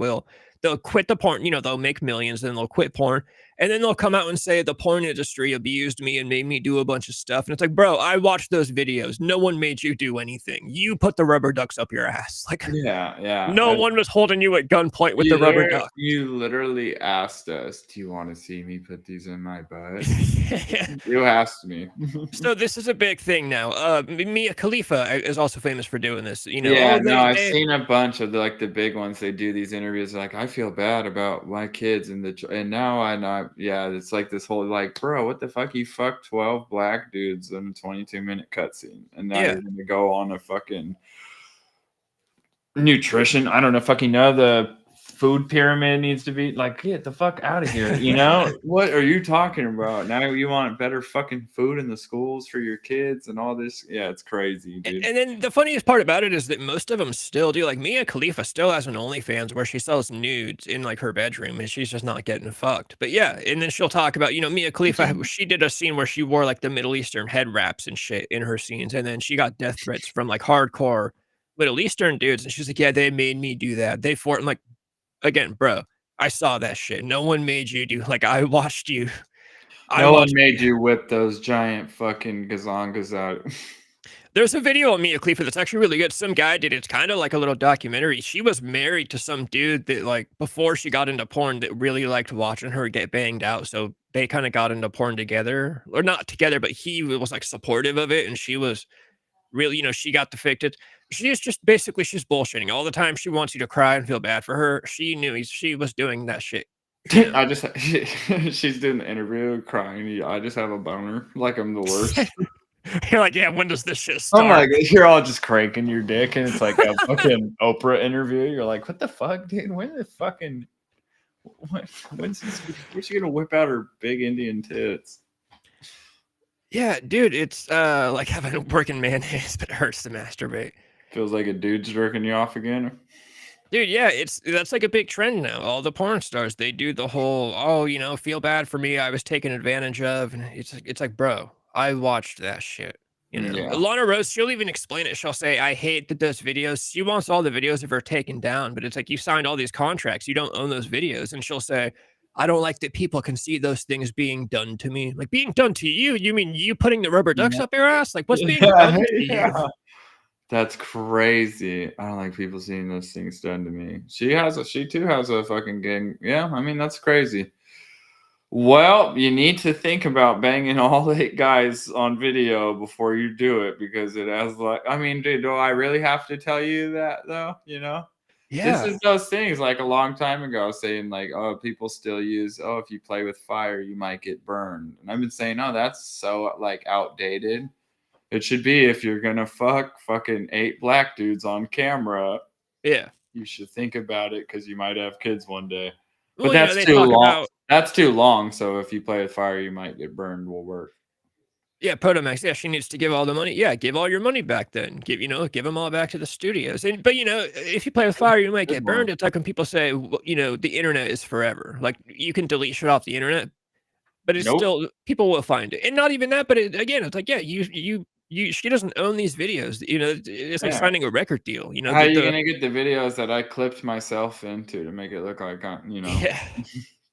they'll quit the porn, they'll make millions, then they'll quit porn, and then they'll come out and say the porn industry abused me and made me do a bunch of stuff. And it's like, bro, I watched those videos. No one made you do anything. You put the rubber ducks up your ass. Like Yeah, no yeah, one was holding you at gunpoint with the rubber duck. you literally asked us, "Do you wanna see me put these in my butt?" You asked me. So this is a big thing now. Mia Khalifa is also famous for doing this. Yeah, Oh, no, I've they seen a bunch of the big ones. They do these interviews like, "I feel bad about my kids and and now I know." Yeah, it's like this whole like, "Bro, what the fuck? You fucked 12 black dudes in a 22-minute cutscene, and now yeah. you're gonna go on a fucking nutrition. I don't know, fucking know the food pyramid needs to be like, get the fuck out of here. You know what are you talking about? Now you want better fucking food in the schools for your kids and all this. Yeah, it's crazy, dude. And then the funniest part about it is that most of them still do. Like Mia Khalifa still has an OnlyFans where she sells nudes in like her bedroom, and she's just not getting fucked. But yeah, and then she'll talk about Mia Khalifa. She did a scene where she wore like the Middle Eastern head wraps and shit in her scenes, and then she got death threats from like hardcore Middle Eastern dudes, and she's like, "Yeah, they made me do that. They for." I'm like, again, bro, I saw that shit. No one made you do. Like I watched you. I No one watched made you. you whip those giant fucking gazongas out. There's a video of Mia Khalifa that's actually really good. Some guy did it. It's kind of like a little documentary. She was married to some dude that, like, before she got into porn, that really liked watching her get banged out. So they kind of got into porn together, or not together, but he was like supportive of it, and she was really, she got depicted. She's just basically she's bullshitting all the time. She wants you to cry and feel bad for her. She knew she was doing that shit. I just she's doing the interview crying. I just have a boner. Like I'm the worst. You're like, yeah. When does this shit Oh my start? god, you're all just cranking your dick, and it's like a fucking Oprah interview. You're like, what the fuck, dude? When's this? When's she gonna whip out her big Indian tits? Yeah, dude, it's like having a working mayonnaise, but it hurts to masturbate. Feels like a dude's jerking you off again. Dude, yeah, that's like a big trend now. All the porn stars, they do the whole, oh, feel bad for me. I was taken advantage of. And it's like, bro, I watched that shit. Yeah. Lana Rose, she'll even explain it. She'll say, I hate that those videos, she wants all the videos of her taken down, but it's like, you signed all these contracts. You don't own those videos. And she'll say, I don't like that people can see those things being done to me. Like being done to you? You mean you putting the rubber ducks Yeah. up your ass? Like what's being Yeah, done to you? yeah. That's crazy. I don't like people seeing those things done to me. She too has a fucking gang. Yeah, I mean that's crazy. Well, you need to think about banging all 8 guys on video before you do it because it has like I mean, dude, do I really have to tell you that though? This Yeah. is those things like a long time ago saying like, oh, people still use, oh, if you play with fire, you might get burned. And I've been saying, oh, that's so like outdated. It should be if you're gonna fucking 8 black dudes on camera, Yeah. you should think about it because you might have kids one day. But Well, that's they too talk long. about That's too long. So if you play with fire, you might get burned. Will work. yeah, Potomax. Yeah, she needs to give all the money. Yeah, give all your money back then. Give them all back to the studios. But if you play with fire, you might Good get one. burned. It's like when people say, the internet is forever. Like you can delete shit off the internet, but it's Nope. still people will find it. And not even that, but again, it's like, yeah, she doesn't own these videos. It's like Yeah. signing a record deal. How are you gonna get the videos that I clipped myself into to make it look like yeah.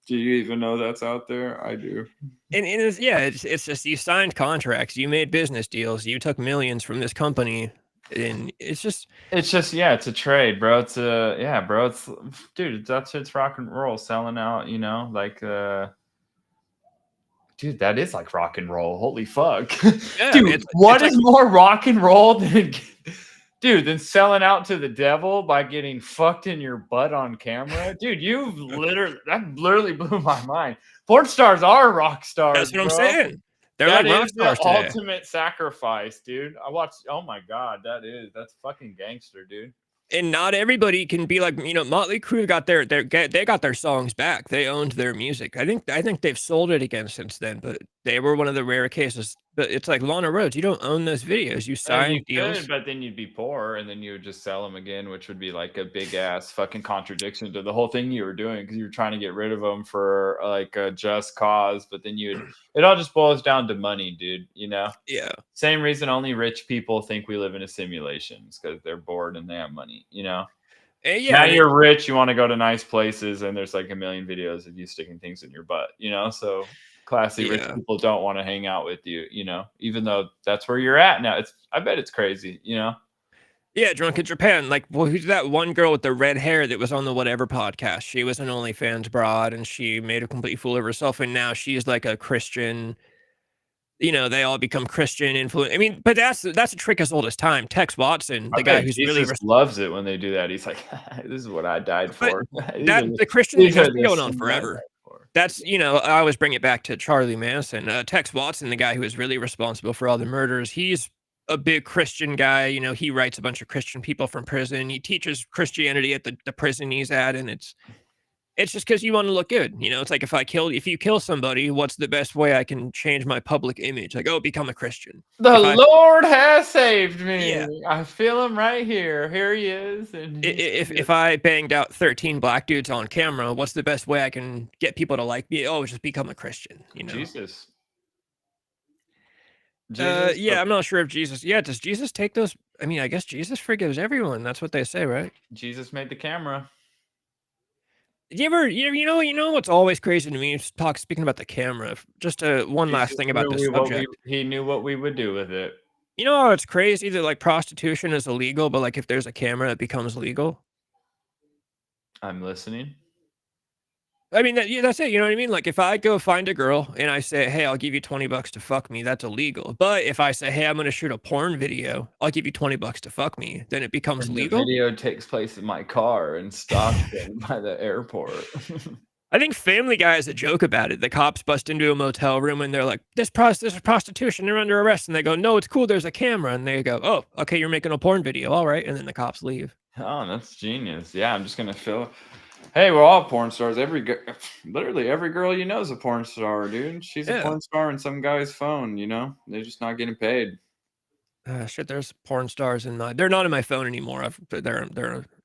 Do you even know that's out there? I do. And it's just you signed contracts, you made business deals, you took millions from this company, and it's just It's just yeah, it's a trade, bro. It's a yeah, bro. It's dude, that's it's rock and roll selling out, like dude, that is like rock and roll. Holy fuck. yeah, Dude, it's what like is more rock and roll than selling out to the devil by getting fucked in your butt on camera? Dude, that literally blew my mind. Porn stars are rock stars, that's what I'm bro. saying. They're That like rock is the stars today. ultimate sacrifice, dude. I watched. Oh my god, that's fucking gangster, dude. And not everybody can be like, Motley Crue got they got their songs back. They owned their music. I think they've sold it again since then, but they were one of the rare cases. But it's like Lana Rhoades, you don't own those videos. You You signed could, deals. but then you'd be poor, and then you would just sell them again, which would be like a big ass fucking contradiction to the whole thing you were doing because you were trying to get rid of them for like a just cause. But then it all just boils down to money, dude. You know, Yeah. same reason only rich people think we live in a simulation because they're bored and they have money. You know, Yeah, now and you're rich, you want to go to nice places, and there's like a million videos of you sticking things in your butt. You know, so classy rich yeah. people don't want to hang out with you, you know, even though that's where you're at now. I bet it's crazy, you know. Yeah, Drunk in Japan. Like, well, who's that one girl with the red hair that was on the whatever podcast? She was an OnlyFans broad and she made a complete fool of herself. And now she's like a Christian, they all become Christian influence. I mean, but that's a trick as old as time. Tex Watson, I the guy bet who's really, Jesus loves it when they do that. He's like, this is what I died but for. the Christian thing These has are been the going on sins I forever. died for. That's, I always bring it back to Charlie Manson. Tex Watson, the guy who is really responsible for all the murders, he's a big Christian guy. He writes a bunch of Christian people from prison. He teaches Christianity at the prison he's at, and it's just because you want to look good. It's like if you kill somebody, what's the best way I can change my public image? Like, oh, become a Christian. The If I Lord has saved Yeah. me. I feel him right here. Here he is, and he's If I banged out 13 black dudes on camera, what's the best way I can get people to like me? Oh, just become a Christian. Jesus. Jesus, Yeah, I'm not sure if Jesus. Yeah, does Jesus take those? I mean, I guess Jesus forgives everyone. That's what they say, right? Jesus made the camera. You ever, you know what's always crazy to me? Speaking about the camera. Just one last Jesus thing about knew this subject. he knew what we would do with it. You know how it's crazy that like prostitution is illegal, but like if there's a camera, it becomes legal. I'm listening. I mean, that's it. You know what I mean? Like if I go find a girl and I say, "Hey, I'll give you $20 to fuck me," that's illegal. But if I say, "Hey, I'm going to shoot a porn video, I'll give you $20 to fuck me," then it becomes And the legal. video takes place in my car in Stockton by the airport. I think Family Guy has a joke about it. The cops bust into a motel room and they're like, this is prostitution. They're under arrest." And they go, "No, it's cool. There's a camera." And they go, "Oh, okay. You're making a porn video. All right." And then the cops leave. Oh, that's genius. Yeah, I'm just gonna fill. Hey, we're all porn stars. Literally every girl you know is a porn star, dude. She's a Yeah. porn star in some guy's phone. You know, they're just not getting paid. Shit, there's porn stars in they're not in my phone anymore. They're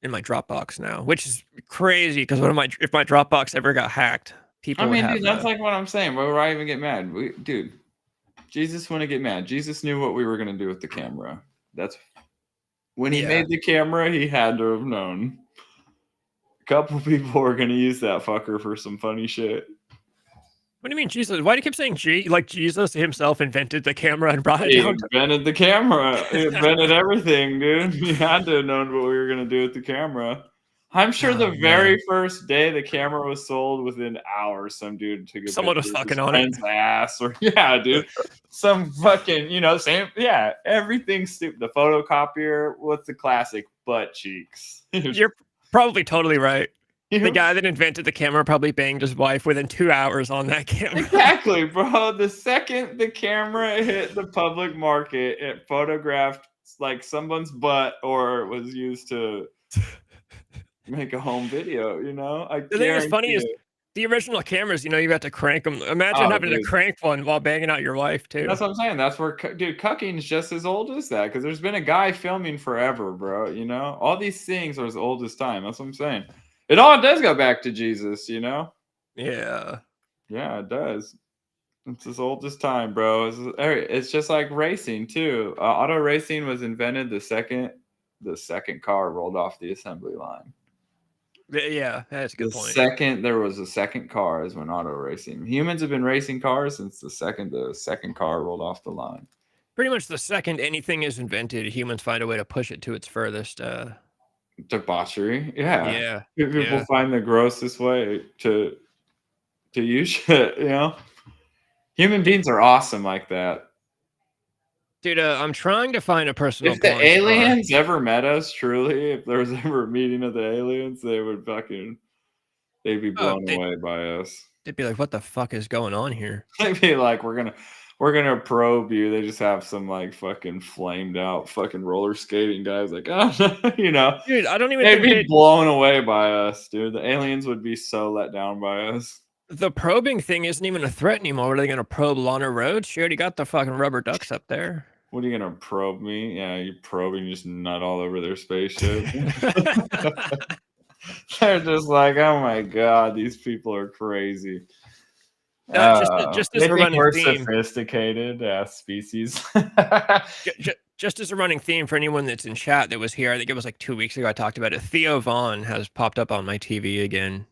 in my Dropbox now, which is crazy because if my Dropbox ever got hacked, I people would mean, have dude, that's like what I'm saying. Why would I even get mad? Dude, Jesus wouldn't get mad. Jesus knew what we were gonna do with the camera. That's when he Yeah. made the camera. He had to have known. A couple people are gonna use that fucker for some funny shit. What do you mean, Jesus? Why do you keep saying like Jesus himself invented the camera and brought it He down? invented the camera. He invented everything, dude. He had to have known what we were gonna do with the camera. I'm sure the Oh, man. very first day the camera was sold, within hours, some dude took a Someone was picture of his fucking on it. friend's ass, or yeah, dude, some fucking, same, yeah, everything stupid. The photocopier, what's the classic? Butt cheeks. You're probably totally right. The You- guy that invented the camera probably banged his wife within 2 hours on that camera. Exactly, bro. The second the camera hit the public market, it photographed like someone's butt, or it was used to make a home video. I The thing that's guarantee funny is it. the original cameras, you have to crank them. Imagine Oh, having to dude. crank one while banging out your wife too. That's what I'm saying. That's where, dude, cucking is just as old as that, because there's been a guy filming forever, bro. All these things are as old as time. That's what I'm saying. It all does go back to Jesus. Yeah. Yeah, it does. It's as old as time, bro. It's just like racing too. Auto racing was invented the second car rolled off the assembly line. Yeah, that's a good The point. second there was a second car is when auto racing. Humans have been racing cars since the second car rolled off the line. Pretty much the second anything is invented, humans find a way to push it to its furthest. Debauchery, yeah. Yeah, People yeah. find the grossest way to use shit. Human beings are awesome like that. Dude, I'm trying to find a personal If the porn star. aliens ever met us, truly, if there was ever a meeting of the aliens, they'd be blown away by us. They'd be like, "What the fuck is going on here?" They'd be like, we're gonna probe you. They just have some like fucking flamed out fucking roller skating guys. Like, oh, you know, Dude, I don't even they'd think be that blown away by us, dude. The aliens would be so let down by us. the probing thing isn't even a threat anymore. What are they going to probe Lana Rhodes? She already got the fucking rubber ducks up there. What are you gonna probe me? Yeah, you probing just nut all over their spaceship. They're just like, oh my god, these people are crazy. Just as They a think running we're theme, sophisticated species. just as a running theme for anyone that's in chat that was here, I think it was like 2 weeks ago. I talked about it. Theo Vaughn has popped up on my TV again.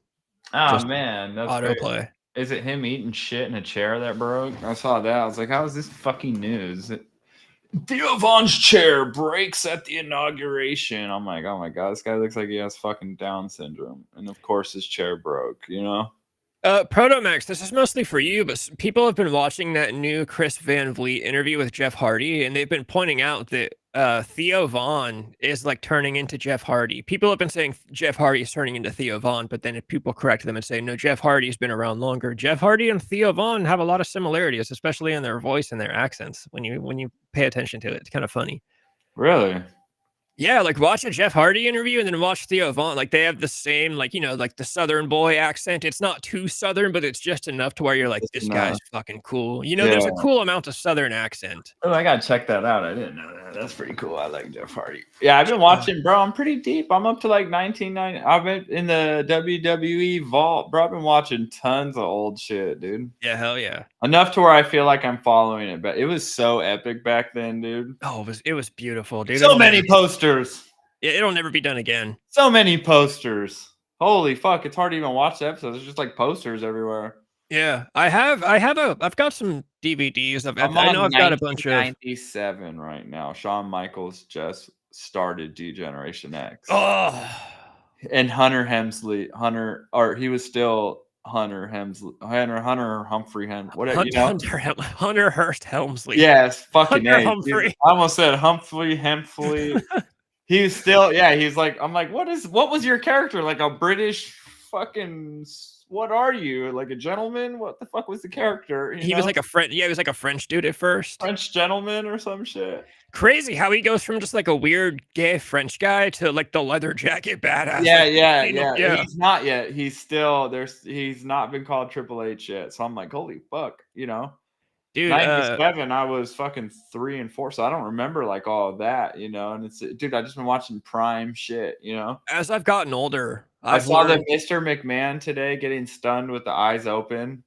Oh Just man, that's great. autoplay. Is it him eating shit in a chair that broke? I saw that. I was like, how is this fucking news? Theo Vaughn's chair breaks at the inauguration. I'm like, oh my god, this guy looks like he has fucking Down syndrome. And of course his chair broke, you know? Protomax, this is mostly for you, but people have been watching that new Chris Van Vliet interview with Jeff Hardy, and they've been pointing out that Theo Vaughn is like turning into Jeff Hardy. People have been saying Jeff Hardy is turning into Theo Vaughn, but then if people correct them and say, no, Jeff Hardy's been around longer. Jeff Hardy and Theo Vaughn have a lot of similarities, especially in their voice and their accents. When you pay attention to it, it's kind of funny. Really? Yeah, like watch a Jeff Hardy interview and then watch Theo Vaughn. Like they have the same, like, you know, like the Southern boy accent. It's not too Southern, but it's just enough to where you're like, this guy's fucking cool. You know, there's a cool amount of Southern accent. Oh, I gotta check that out. I didn't know that. That's pretty cool. I like Jeff Hardy. Yeah, I've been watching, bro. I'm pretty deep. I'm up to like 1990. I've been in the WWE vault, bro. I've been watching tons of old shit, dude. Yeah, hell yeah. Enough to where I feel like I'm following it, but it was so epic back then, dude. Oh, it was beautiful, dude. So many posters. Yeah, it'll never be done again. So many posters. Holy fuck! It's hard to even watch the episodes. There's just like posters everywhere. Yeah, I've got some DVDs. I know I've got a bunch of 97 right now. Shawn Michaels just started D-Generation X. Oh, And Hunter Hemsley, he was still Hunter Humphrey Hunter Hearst Helmsley. Yes, fucking Hunter A. Humphrey. I almost said Hemsley. He's still, yeah. He's like, I'm like, what was your character? Like a British fucking? What are you? Like a gentleman? What the fuck was the character? He was like a French. Yeah, he was like a French dude at first. French gentleman or some shit. Crazy how he goes from just like a weird gay French guy to like the leather jacket badass. Yeah, like, yeah. He's not yet. He's still he's not been called Triple H yet. So I'm like, holy fuck, you know. Dude, 97, I was fucking 3 and 4, so I don't remember like all of that, you know. And it's, dude, I just been watching prime shit, you know. As I've gotten older, I saw that Mr. McMahon today getting stunned with the eyes open.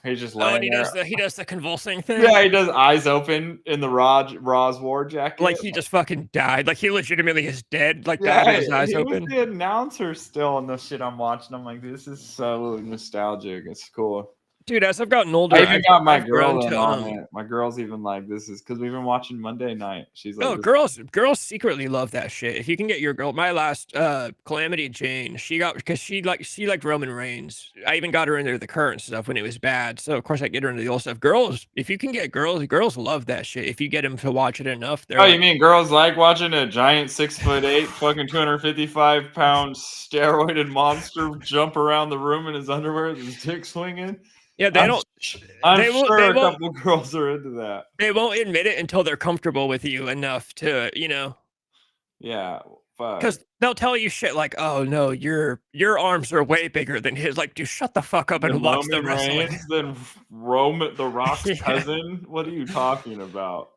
He's just laying there. He does the convulsing thing. Yeah, he does eyes open in the Raw's war jacket. Like he just fucking died. Like he legitimately is dead. Like that with his eyes open. Was the announcer still on the shit I'm watching. I'm like, this is so nostalgic. It's cool. Dude, as I've gotten older, I even got my girl on it. My girl's even like, this is because we've been watching Monday night. She's like, oh, girls secretly love that shit. If you can get your girl, my last Calamity Jane, she liked Roman Reigns. I even got her into the current stuff when it was bad. So of course I get her into the old stuff. Girls, if you can get girls love that shit. If you get them to watch it enough, they're you mean girls like watching a giant 6'8", fucking 255-pound steroided monster jump around the room in his underwear with his dick swinging? Yeah, I'm sure a couple girls are into that. They won't admit it until they're comfortable with you enough to, you know. Yeah, because they'll tell you shit like, "Oh no, your arms are way bigger than his." Like, dude, shut the fuck up and watch the wrestling. Then Roman the Rock's cousin. What are you talking about?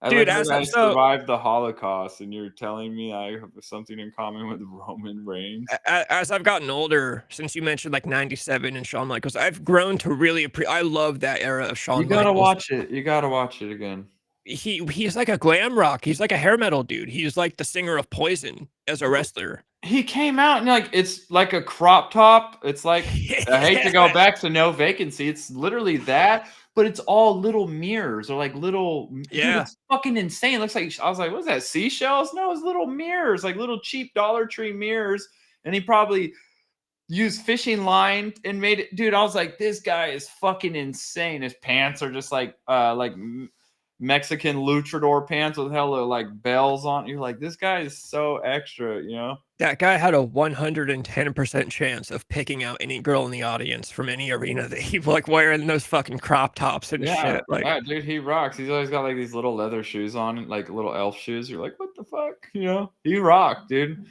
Dude, I survived the Holocaust, and you're telling me I have something in common with Roman Reigns. As I've gotten older, since you mentioned like 97 and Shawn Michaels, I've grown to really I love that era of Shawn Michaels. You gotta watch it. You gotta watch it again. He's like a glam rock. He's like a hair metal dude. He's like the singer of Poison as a wrestler. He came out and like it's like a crop top. It's like I hate to go back to No Vacancy. It's literally that. But it's all little mirrors or like little, yeah, dude, it's fucking insane. It looks like, I was like, what's that, seashells? No, it's little mirrors, like little cheap Dollar Tree mirrors. And he probably used fishing line and made it, dude. I was like, this guy is fucking insane. His pants are just like Mexican luchador pants with hella like bells on. You're like, this guy is so extra, you know? That guy had a 110% chance of picking out any girl in the audience from any arena that he like wearing those fucking crop tops and Yeah, shit. Like, yeah, dude, he rocks. He's always got like these little leather shoes on, like little elf shoes. You're like, what the fuck? You know, he rocked, dude.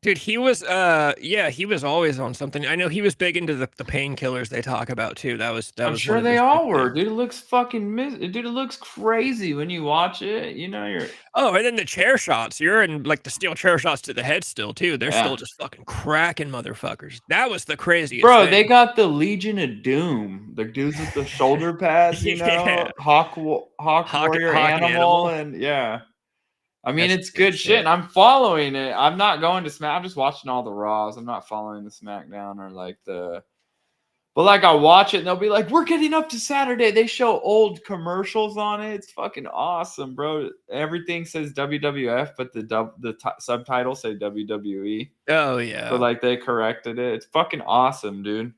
dude, he was yeah, he was always on something. I know he was big into the painkillers they talk about too. That I'm was one sure of they his big all were, things. dude. It looks fucking dude. It looks crazy when you watch it. You know, you're Oh, and then the chair shots. You're in like the steel chair shots to the head still too. They're yeah, still just fucking cracking motherfuckers. That was the craziest bro. They thing. got the Legion of Doom, the dudes with the shoulder pads. You Yeah. know, Hawk Warrior Hawk and Animal, Animal. and yeah. I mean, That's it's good good shit. shit. And I'm following it. I'm not going to Smack. I'm just watching all the Raws. I'm not following the SmackDown or like the. But like I watch it and they'll be like, "We're getting up to Saturday." They show old commercials on it. It's fucking awesome, bro. Everything says WWF, but the subtitles say WWE. Oh So yeah. like they corrected it. It's fucking awesome, dude.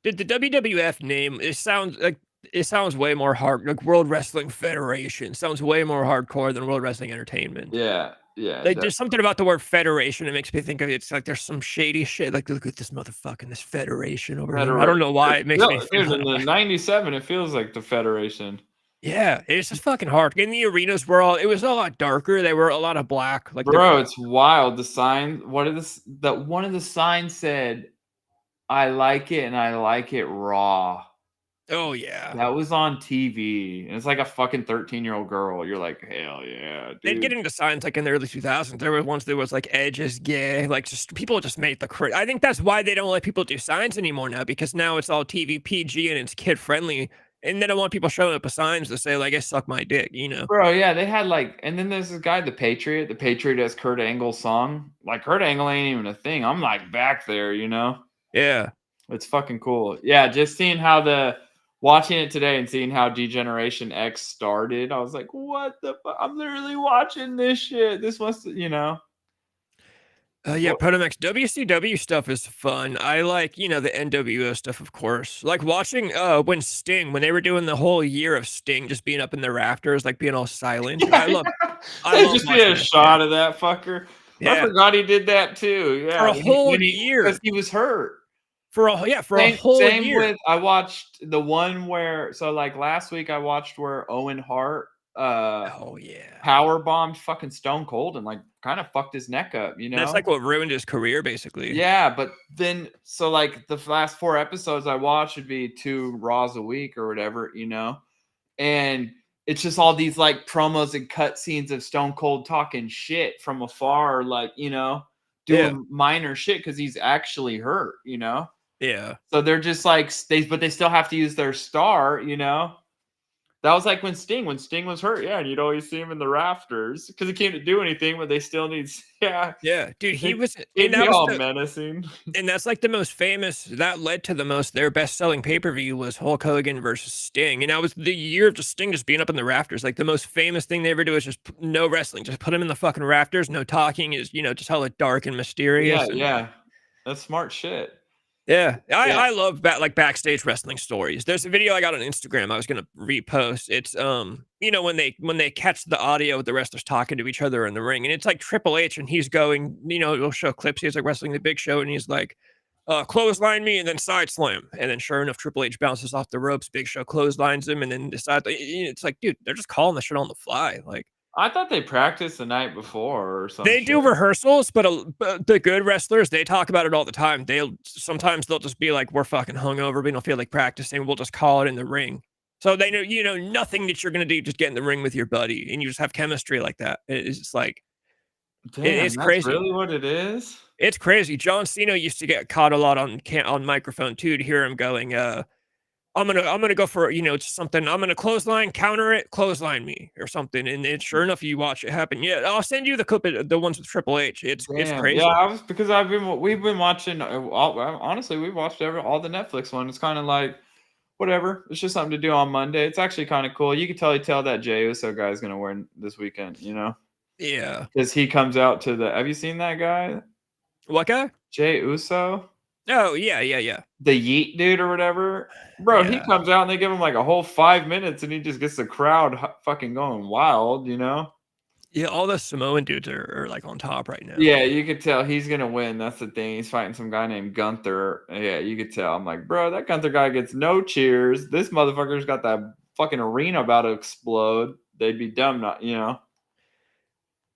Did the WWF name, it sounds way more hard like World Wrestling Federation. Sounds way more hardcore than World Wrestling Entertainment. Yeah, yeah. Like, there's something about the word federation that makes me think of it's like there's some shady shit. Like, look at this motherfucking this federation over here. I don't know why it makes me feel Dude, in that the way. '97, it feels like the Federation. Yeah, it's just fucking hard. In the arenas it was a lot darker. They were a lot of black. Like they Bro, it's wild. The sign, what is this? That one of the signs said, "I like it and I like it raw." oh yeah. That was on TV. And it's like a fucking 13-year-old girl. You're like, hell yeah, They'd get dude. into signs like in the early 2000s. There were once there was like Edge is gay. Like just people just made I think that's why they don't let people do signs anymore now because now it's all TV PG and it's kid friendly. And they don't want people showing up with signs to say like, "I suck my dick," you know? Bro, yeah, they had like, and then there's this guy, the Patriot. The Patriot has Kurt Angle's song. Like, Kurt Angle ain't even a thing. I'm like back there, you know? Yeah. It's fucking cool. Yeah, just seeing watching it today and seeing how Degeneration X started, I was like, what the fuck? I'm literally watching this shit. This must, you know. Yeah, Protomax WCW stuff is fun. I like, the NWO stuff, of course. Like watching when they were doing the whole year of Sting just being up in the rafters, like being all silent. Yeah, I they love just did watching a that shot shit. of that fucker. I Yeah. forgot he did that too. For Yeah, a whole because year. he was hurt. For a whole Same year. with I watched the one where like last week I watched where Owen Hart Oh yeah. power bombed fucking Stone Cold and like kind of fucked his neck up, you That's know? like what ruined his career, basically. Yeah, but then so like the last 4 episodes I watched would be 2 Raws a week or whatever, you know? And it's just all these like promos and cut scenes of Stone Cold talking shit from afar, like, you know, Yeah. doing minor shit because he's actually hurt, you know? Yeah. So they're just like but they still have to use their star, you know? That was like when Sting was hurt, yeah, and you'd always see him in the rafters because he can't do anything, but they still need, yeah, Yeah. Dude, he he'd was and be that was all the menacing. and that's like the most famous that led to their best selling pay-per-view was Hulk Hogan versus Sting. And that was the year of just Sting just being up in the rafters. Like the most famous thing they ever do is just no wrestling. Just put him in the fucking rafters, no talking is, just hella dark and Yeah, mysterious. And yeah, that's smart shit. yeah, Yeah, I love backstage wrestling stories. There's a video I got on Instagram I was gonna repost. It's when they catch the audio of the wrestlers talking to each other in the ring, and it's like Triple H, and he's going, it'll show clips. He's like wrestling the Big Show, and he's like, clothesline me, and then side slam, and then sure enough, Triple H bounces off the ropes. Big Show clotheslines him, and then decides. It's like, dude, they're just calling the shit on the fly, like. I thought they practiced the night before or some They shit. do rehearsals, but the good wrestlers, they talk about it all the time. Sometimes they'll just be like, "We're fucking hungover. We don't feel like practicing. We'll just call it in the ring." So they know nothing that you're gonna do. Just get in the ring with your buddy, and you just have chemistry like that. It's just like Damn, it's that's crazy. really what it is? It's crazy. John Cena used to get caught a lot on microphone too to hear him going, I'm gonna go for just something. I'm gonna clothesline, counter it, clothesline me or something. And sure enough, you watch it happen. Yeah, I'll send you the clip of the ones with Triple H. It's Damn, yeah, crazy. we've been watching, honestly, we've watched all the Netflix one. It's kinda like, whatever, it's just something to do on Monday. It's actually kinda cool. You can tell that Jey Uso guy's gonna win this weekend, you know? Yeah. Because he comes out to have you seen that guy? What guy? Jey Uso? Oh yeah. The Yeet dude or whatever. Bro, he Yeah. comes out and they give him like a whole 5 minutes and he just gets the crowd fucking going wild, you know? Yeah, all the Samoan dudes are like on top right now. Yeah, you could tell he's gonna win. That's the thing. He's fighting some guy named Gunther. Yeah, you could tell. I'm like, bro, that Gunther guy gets no cheers. This motherfucker's got that fucking arena about to explode. They'd be dumb not, you know.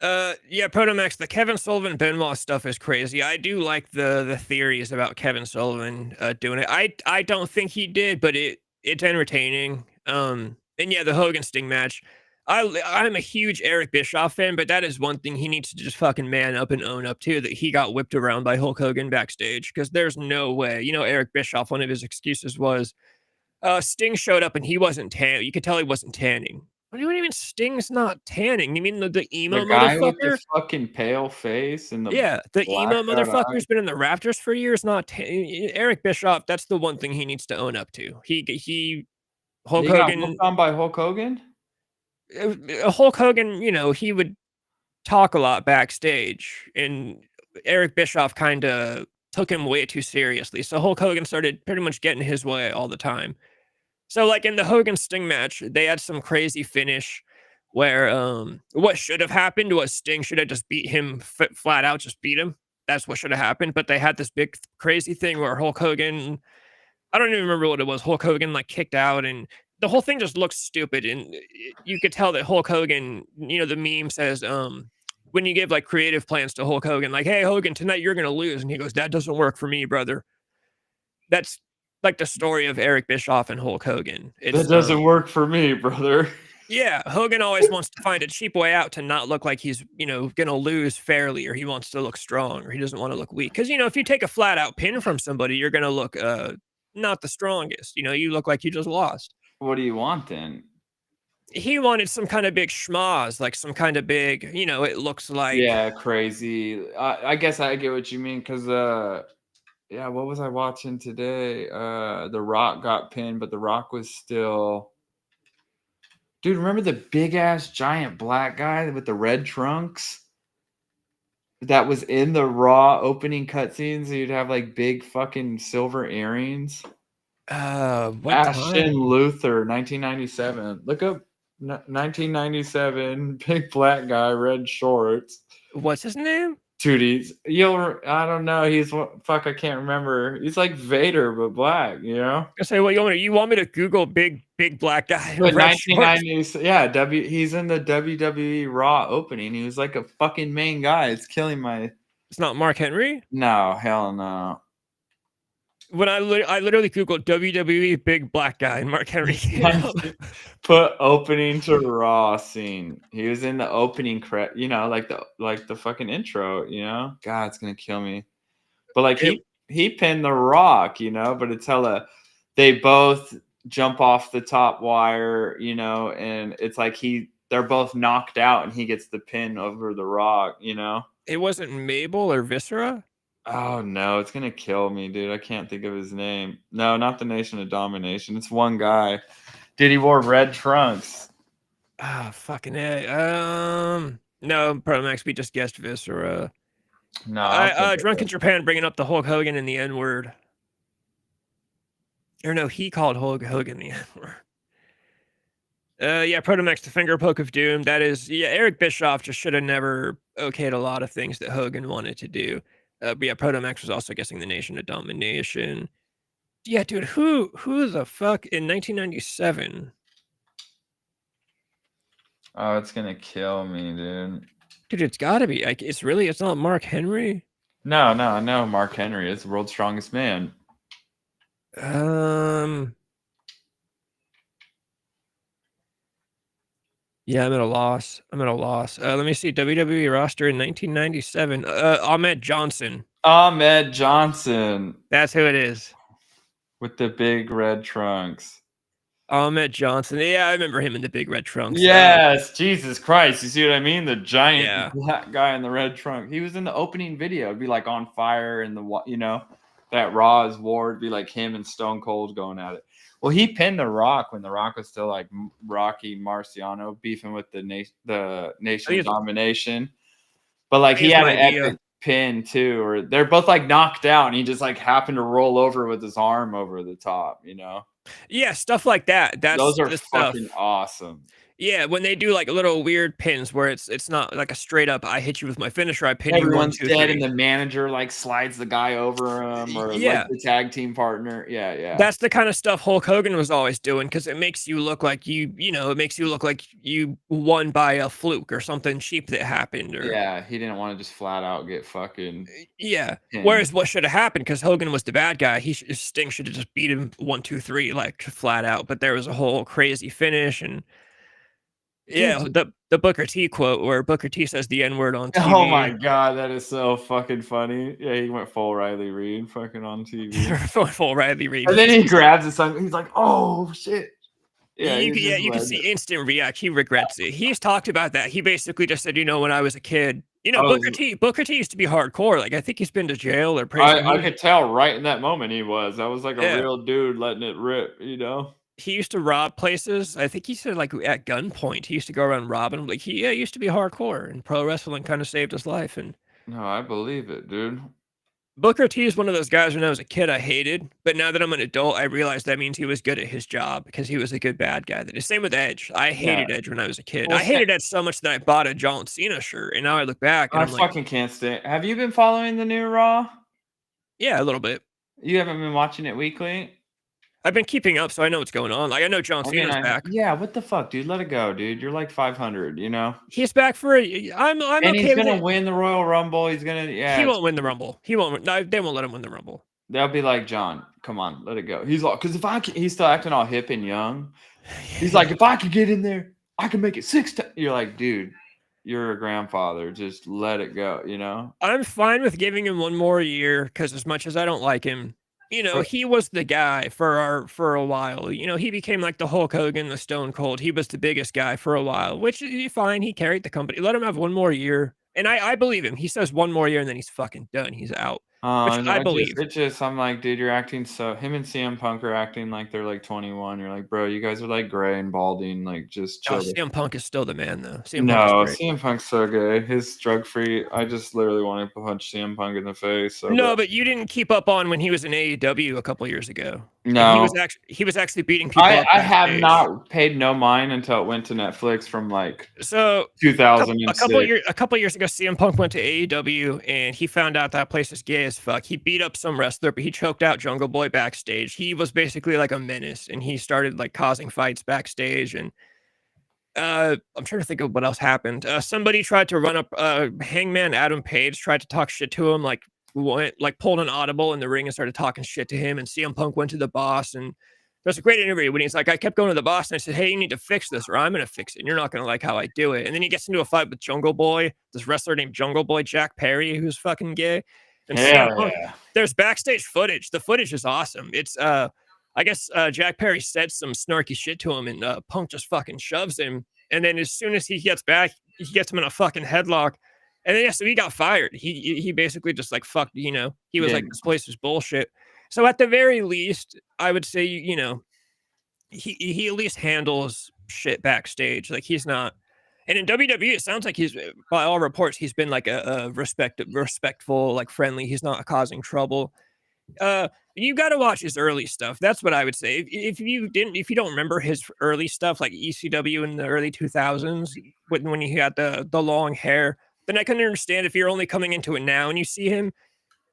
Yeah, Protomax, the Kevin Sullivan Benoit stuff is crazy. I do like the theories about Kevin Sullivan doing it. I don't think he did, but it's entertaining. And yeah, the Hogan Sting match. I'm a huge Eric Bischoff fan, but that is one thing he needs to just fucking man up and own up to, that he got whipped around by Hulk Hogan backstage, because there's no way. You know, Eric Bischoff, one of his excuses was Sting showed up and he wasn't tan. You could tell he wasn't tanning. What do you mean Sting's not tanning? You mean the The emo guy with the motherfucker? fucking pale face and the Yeah, the emo blacked out eyes. motherfucker's been in the Raptors for years, not Eric Bischoff. That's the one thing he needs to own up to. He Hulk He got whooped Hogan, on by Hulk Hogan? Hulk Hogan, you know, he would talk a lot backstage, and Eric Bischoff kind of took him way too seriously. So Hulk Hogan started pretty much getting his way all the time. So, like, in the Hogan Sting match, they had some crazy finish where, what should have happened was Sting should have just beat him flat out, just beat him. That's what should have happened, but they had this big crazy thing where Hulk Hogan, I don't even remember what it was, Hulk Hogan, like, kicked out, and the whole thing just looked stupid, and you could tell that Hulk Hogan, you know, the meme says, when you give, like, creative plans to Hulk Hogan, like, "Hey, Hogan, tonight you're gonna lose," and he goes, "That doesn't work for me, brother." That's like the story of Eric Bischoff and Hulk Hogan. That It's, doesn't work for me, brother. yeah, Hogan always wants to find a cheap way out to not look like he's, you know, gonna lose fairly, or he wants to look strong, or he doesn't wanna look weak. Because, you know, if you take a flat out pin from somebody, you're gonna look, not the strongest, you know, you look like you just lost. What do you want then? He wanted some kinda big schmoz, like some kinda big, you know, it looks like, Yeah, crazy. I guess I get what you mean because yeah, what was I watching today? The Rock got pinned, but the Rock was still. Dude, remember the big ass giant black guy with the red trunks that was in the Raw opening cutscenes? You'd have like big fucking silver earrings. what Ashton time? Luther, 1997. Look up 1997, big black guy, red shorts. What's his name? Tooties. I don't know. He's what, fuck, I can't remember. He's like Vader, but black, you know? I say, "Well, you want me to Google big black guy in But red shorts?" 1990s, yeah, he's in the WWE Raw opening. He was like a fucking main guy. It's killing my. It's not Mark Henry? No, hell no. When I literally Googled WWE big black guy and Mark Henry came up. Put opening to Raw scene. He was in the opening you know, like the fucking intro, you know? God, it's gonna kill me. But like It he pinned the Rock, you know, but it's hella they both jump off the top wire, you know, and it's like they're both knocked out and he gets the pin over the Rock, you know. it wasn't Mabel or Viscera? Oh no, it's gonna kill me, dude. I can't think of his name. No, not the Nation of Domination. It's one guy. Dude, he wore red trunks. Ah, fucking A. No, Promax, we just guessed Viscera. No, I'll think of Drunken it. Japan bringing up the Hulk Hogan and the N word. Or no, he called Hulk Hogan the N word. Yeah, Protomax, the finger poke of doom. That is, yeah, Eric Bischoff just should have never okayed a lot of things that Hogan wanted to do. But yeah, Protomax was also guessing the Nation of Domination. Yeah, dude, who the fuck in 1997? Oh, it's gonna kill me, dude. Dude, it's gotta be. Like, it's not Mark Henry. No, Mark Henry is the world's strongest man. Yeah, I'm at a loss. Let me see. WWE roster in 1997. Ahmed Johnson. Ahmed Johnson That's who it is. with the big red trunks. Ahmed Johnson. Yeah, I remember him in the big red trunks. Yes, Jesus Christ. You see what I mean? The giant Yeah. black guy in the red trunk. He was in the opening video. It'd be like on fire and you know, that Raw is war. It'd be like him and Stone Cold going at it. Well, he pinned The Rock when The Rock was still like Rocky Marciano beefing with the Nation of Domination. But like he had an epic. pin too, or they're both like knocked out, and he just like happened to roll over with his arm over the top. Yeah, stuff like that. That's Those are the fucking stuff. awesome. Yeah, when they do like little weird pins where it's not like a straight up I hit you with my finisher, I pin you one, Everyone's two, dead, and three. the manager like slides the guy over him, or like Yeah. the tag team partner. Yeah, yeah. That's the kind of stuff Hulk Hogan was always doing because it makes you look like it makes you look like you won by a fluke or something cheap that happened or Yeah, he didn't want to just flat out get fucking yeah. pinned. Whereas what should have happened because Hogan was the bad guy, Sting should have just beat him 1, 2, 3 like flat out. But there was a whole crazy finish and yeah, Dude, the Booker T quote where Booker T says the N word on oh my TV. god, that is so fucking funny. Yeah, he went full Riley Reid fucking on TV. Full Riley Reid. And then he grabs his son. He's like, "Oh shit!" Yeah, he's Yeah, just you can letting see it. instant react. He regrets it. He's talked about that. He basically just said, when I was a kid, Oh, Booker T used to be hardcore. Like I think he's been to jail or prison. I could tell right in that moment he was. That was like a Yeah, real dude letting it rip. he used to rob places. I think he said like at gunpoint. He used to go around robbing. Like he used to be hardcore, and pro wrestling kind of saved his life. And No, I believe it, dude. Booker T is one of those guys when I was a kid I hated, but now that I'm an adult, I realize that means he was good at his job because he was a good bad guy. The same with Edge. I Yeah. hated Edge when I was a kid. Well, I hated Edge so much that I bought a John Cena shirt, and now I look back and I I'm like, fucking can't stand. Have you been following the new Raw? yeah, a little bit. You haven't been watching it weekly? I've been keeping up, so I know what's going on. Like I know John I mean, Cena's back. yeah. What the fuck, dude? Let it go, dude. You're like 500. He's back for a. I'm And he's okay with gonna it. win the Royal Rumble. He's gonna, He yeah. won't win the Rumble. He won't. No, they won't let him win the Rumble. They'll be like, John, come on, let it go. He's like, because he's still acting all hip and young. He's like, if I could get in there, I can make it 6 times. You're like, dude, you're a grandfather. Just let it go. I'm fine with giving him one more year because as much as I don't like him, he was the guy for a while. He became like the Hulk Hogan, the Stone Cold. He was the biggest guy for a while, which is fine. He carried the company. Let him have one more year. And I believe him. He says one more year and then he's fucking done. He's out. Which No, I believe. I'm like, dude, you're acting so. Him and CM Punk are acting like they're like 21. You're like, bro, you guys are like gray and balding. Like, just Oh, chill. CM Punk is still the man, though. CM Punk is No, great. CM Punk's so good. His drug free. I just literally want to punch CM Punk in the face. So No, bad. but you didn't keep up on when he was in AEW a couple years ago. And No, he was actually beating people up I have backstage. not paid no mind until it went to Netflix from like So 2006. a couple years ago, CM Punk went to AEW and he found out that place is gay as fuck. He beat up some wrestler, but he choked out Jungle Boy backstage. He was basically like a menace, and he started like causing fights backstage. And I'm trying to think of what else happened. Somebody tried to run up. Hangman Adam Page tried to talk shit to him, pulled an audible in the ring and started talking shit to him. And CM Punk went to the boss, and there's a great interview when he's like, I kept going to the boss and I said, hey, you need to fix this or I'm going to fix it. And you're not going to like how I do it. And then he gets into a fight with Jungle Boy, this wrestler named Jungle Boy, Jack Perry, who's fucking gay. And CM Punk, there's backstage footage. The footage is awesome. It's, I guess Jack Perry said some snarky shit to him and Punk just fucking shoves him. And then as soon as he gets back, he gets him in a fucking headlock. And then, yeah, so he got fired. He basically just like, fucked, he was like, this place is bullshit. So at the very least, I would say, he at least handles shit backstage. Like he's not, and in WWE, it sounds like he's, by all reports, he's been like a respectful, like friendly. He's not causing trouble. You got to watch his early stuff. That's what I would say. If you don't remember his early stuff, like ECW in the early 2000s, when he had the long hair, then I can understand if you're only coming into it now and you see him.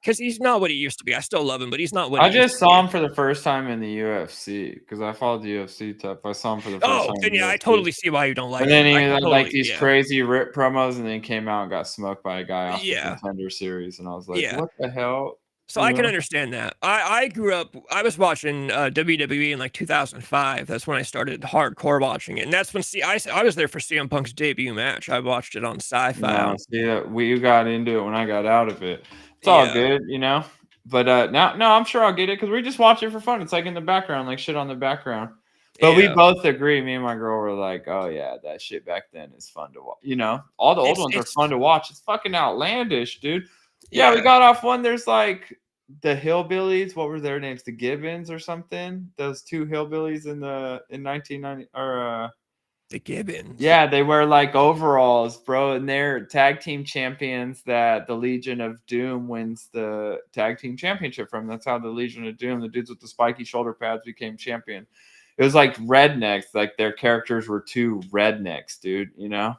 Because he's not what he used to be. I still love him, but he's not what I he used just to be. saw him for the first time in the UFC because I followed the UFC stuff. I saw him for the first time. Oh, then yeah, I totally see why you don't like And then him. he had like these Yeah. crazy rip promos, and then came out and got smoked by a guy off the Yeah. Contender Series, and I was like, Yeah. what the hell? So I can understand that. I grew up, I was watching WWE in like 2005. That's when I started hardcore watching it. And that's when I was there for CM Punk's debut match. I watched it on Sci-Fi. No, see, we got into it when I got out of it. It's all good, But now, no, I'm sure I'll get it because we just watch it for fun. It's like in the background, like shit on the background. But we both agree. Me and my girl were like, "Oh yeah, that shit back then is fun to watch." All the old ones are fun to watch. It's fucking outlandish, dude. Yeah, we got off one. There's like the hillbillies. What were their names? The Gibbons or something. Those two hillbillies in 1990 or The Gibbons. Yeah, they wear like overalls, bro, and they're tag team champions that the Legion of Doom wins the tag team championship from. That's how the Legion of Doom, the dudes with the spiky shoulder pads, became champion. It was like rednecks, like their characters were two rednecks, dude, you know?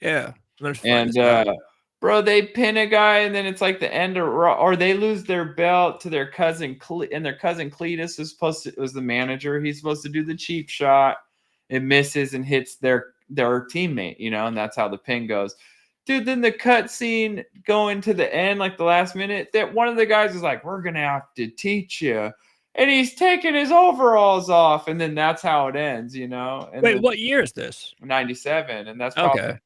Yeah. Let's find And this out. bro, they pin a guy, and then it's like the end of Raw, or they lose their belt to their cousin, and their cousin Cletus is supposed to was the manager. He's supposed to do the cheap shot. It misses and hits their teammate, you know, and that's how the pin goes. Dude, then the cut scene going to the end, like the last minute, that one of the guys is like, "We're gonna have to teach you," and he's taking his overalls off, and then that's how it ends, you know. And Wait, then what year is this? 97, and that's probably. Okay.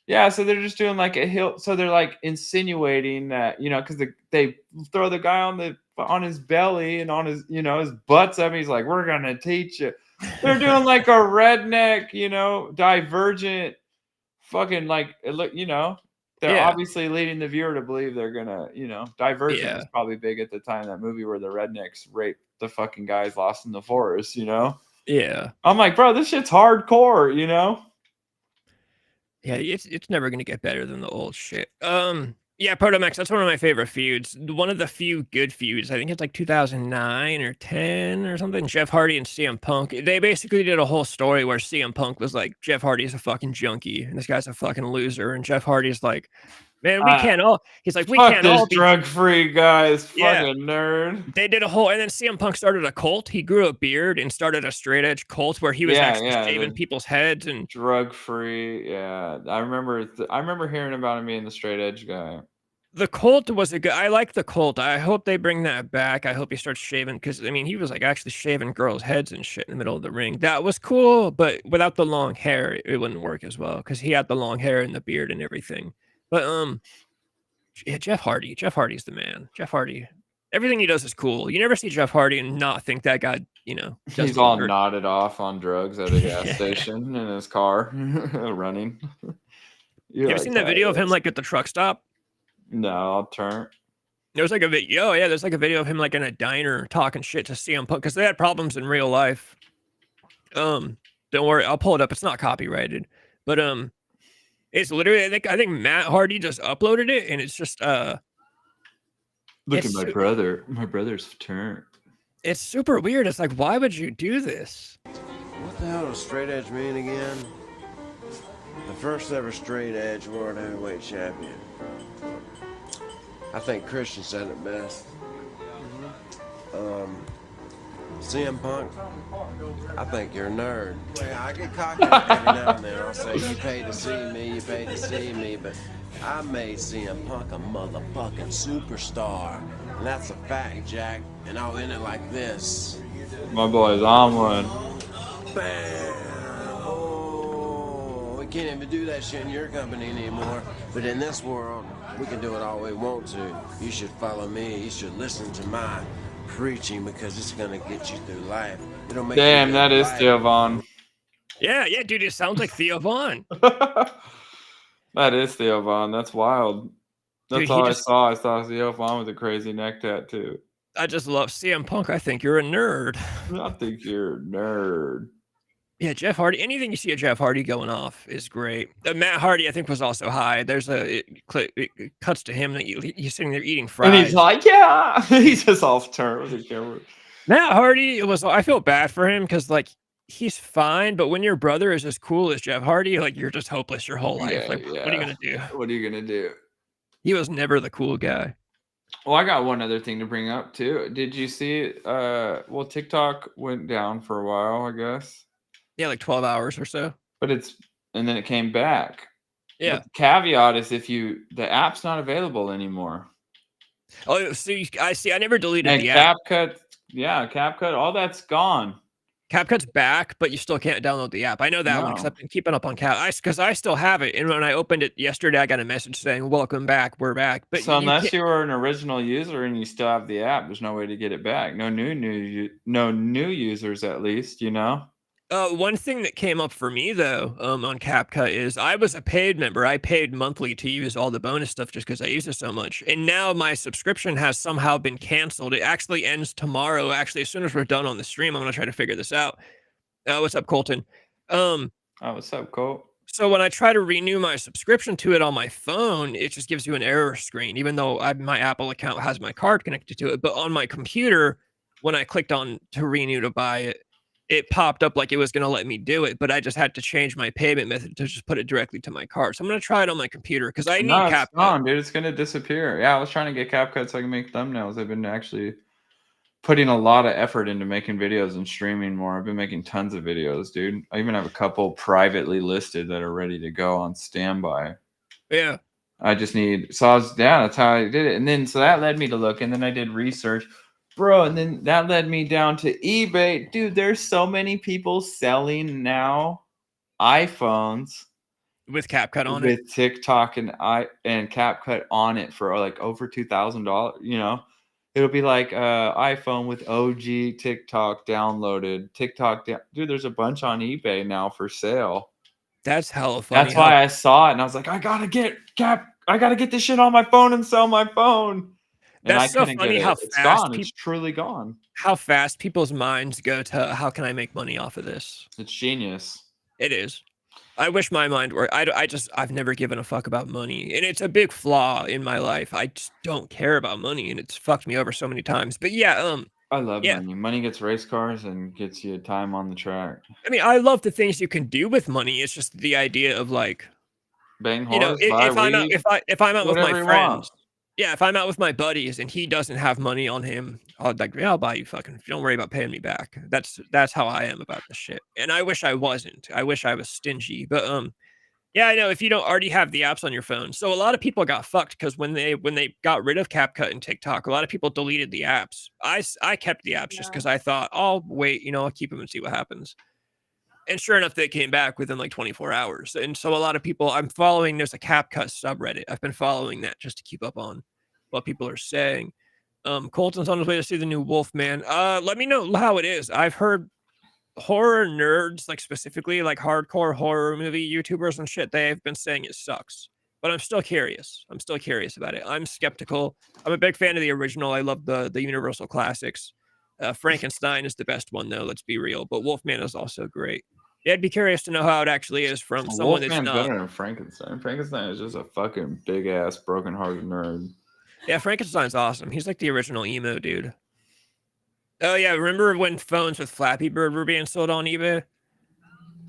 Yeah, so they're just doing like a hill. So they're like insinuating that, you know, because they throw the guy on his belly and on his, you know, his butt's up. He's like, "We're gonna teach you." They're doing like a redneck, you know, divergent, fucking like it look, you know, they're Yeah. obviously leading the viewer to believe they're gonna, you know, Divergent Yeah. was probably big at the time. That movie where the rednecks raped the fucking guys lost in the forest, you know. Yeah. I'm like, bro, this shit's hardcore, you know. Yeah, it's never gonna get better than the old shit. Yeah, Protomax, that's one of my favorite feuds. One of the few good feuds. I think it's like 2009 or 10 or something. Jeff Hardy and CM Punk. They basically did a whole story where CM Punk was like, Jeff Hardy's a fucking junkie, and this guy's a fucking loser. And Jeff Hardy's like, man, we can't all. He's like, we Fuck can't this all be drug-free guys, Yeah. fucking nerd. They did a whole, and then CM Punk started a cult. He grew a beard and started a straight edge cult where he was actually shaving people's heads and drug-free. Yeah, I remember hearing about him being the straight edge guy. the cult was a good. I like the cult. I hope they bring that back. I hope he starts shaving because I mean he was like actually shaving girls' heads and shit in the middle of the ring. That was cool, but without the long hair, it wouldn't work as well because he had the long hair and the beard and everything. But yeah, Jeff Hardy. Jeff Hardy's the man. Jeff Hardy. Everything he does is cool. You never see Jeff Hardy and not think that guy, you know, He's all nodded off on drugs at a gas station in his car running. You ever seen that video of him like at the truck stop? No, I'll turn. There's like a video. Oh, yeah, there's like a video of him like in a diner talking shit to CM Punk because they had problems in real life. Don't worry, I'll pull it up. It's not copyrighted, but it's literally I think Matt Hardy just uploaded it, and it's just look at my brother. My brother's turn. It's super weird. It's like, why would you do this? What the hell does straight edge mean again? The first ever straight edge world heavyweight champion. I think Christian said it best. CM Punk, I think you're a nerd. I get cocky every now and then. I'll say, you paid to see me, you paid to see me, but I made CM Punk a motherfucking superstar. And that's a fact, Jack. And I'll end it like this. My boy's on one. Bam! Oh, we can't even do that shit in your company anymore. But in this world, we can do it all we want to. You should follow me. You should listen to my preaching because it's gonna get you through life. It'll make Damn, that is Theo Von. Yeah, dude, it sounds like Theo Von. That is Theo Von. That's wild. That's dude, all I saw. I saw Theo Von with a crazy neck tattoo. I just love CM Punk. I think you're a nerd. I think you're a nerd. Yeah, Jeff Hardy. Anything you see a Jeff Hardy going off is great. Matt Hardy, I think, was also high. There's it cuts to him that he's sitting there eating fries, and he's like, "Yeah," he's just off turn with the camera. Matt Hardy was. I feel bad for him because like he's fine, but when your brother is as cool as Jeff Hardy, like you're just hopeless your whole life. What are you gonna do? What are you gonna do? He was never the cool guy. Well, I got one other thing to bring up too. Did you see? Well, TikTok went down for a while, I guess. Yeah, like 12 hours or so. But and then it came back. Yeah. But the caveat is the app's not available anymore. Oh, so I see. I never deleted and the app. CapCut, all that's gone. CapCut's back, but you still can't download the app. I know that one because I've been keeping up on because I still have it. And when I opened it yesterday, I got a message saying, "Welcome back, we're back." But so unless you were an original user and you still have the app, there's no way to get it back. No new users, at least, you know. One thing that came up for me though, on CapCut is I was a paid member. I paid monthly to use all the bonus stuff just because I use it so much. And now my subscription has somehow been canceled. It actually ends tomorrow. Actually, as soon as we're done on the stream, I'm gonna try to figure this out. What's up, Colton? Oh, what's up, Colt? So when I try to renew my subscription to it on my phone, it just gives you an error screen, even though my Apple account has my card connected to it. But on my computer, when I clicked on to renew to buy it, it popped up like it was going to let me do it, but I just had to change my payment method to just put it directly to my card. So I'm going to try it on my computer because I need No, it's CapCut. gone, dude. It's gonna disappear. Yeah, I was trying to get CapCut so I can make thumbnails. I've been actually putting a lot of effort into making videos and streaming more. I've been making tons of videos, dude. I even have a couple privately listed that are ready to go on standby. Yeah. I just need, so I was, yeah, that's how I did it. And then, so that led me to look, and then I did research, bro. And then that led me down to eBay. Dude, there's so many people selling now iPhones With CapCut on it. with TikTok and CapCut on it for like over $2,000. You know, it'll be like iPhone with OG TikTok downloaded. Dude, there's a bunch on eBay now for sale. That's hella funny. That's why I saw it and I was like, I gotta get this shit on my phone and sell my phone. And That's I so couldn't funny get it. how It's fast gone. peop- It's truly gone. how fast people's minds go to how can I make money off of this? It's genius. It is. I wish my mind were. I've never given a fuck about money, and it's a big flaw in my life. I just don't care about money, and it's fucked me over so many times. But yeah, I love yeah. money. Money gets race cars and gets you time on the track. I mean, I love the things you can do with money. It's just the idea of like, Bang you know, horse, buy if I'm out, weed, if I'm out with whatever my you friends, want. yeah, if I'm out with my buddies and he doesn't have money on him, I'll like, yeah, I'll buy you fucking. Don't worry about paying me back. That's how I am about this shit. And I wish I wasn't. I wish I was stingy. But yeah, I know if you don't already have the apps on your phone. So a lot of people got fucked because when they got rid of CapCut and TikTok, a lot of people deleted the apps. I kept the apps just because I thought I'll wait, you know, I'll keep them and see what happens. And sure enough, they came back within like 24 hours. And so a lot of people I'm following, there's a CapCut subreddit. I've been following that just to keep up on what people are saying. Colton's on his way to see the new Wolfman. Let me know how it is. I've heard horror nerds, like specifically like hardcore horror movie YouTubers and shit, they've been saying it sucks. But I'm still curious. I'm still curious about it. I'm skeptical. I'm a big fan of the original. I love the Universal classics. Frankenstein is the best one though, let's be real. But Wolfman is also great. Yeah, I'd be curious to know how it actually is from someone that's Wolfman's not. better than Frankenstein. Frankenstein is just a fucking big ass broken hearted nerd. Yeah, Frankenstein's awesome. He's like the original emo dude. Oh yeah, remember when phones with Flappy Bird were being sold on eBay?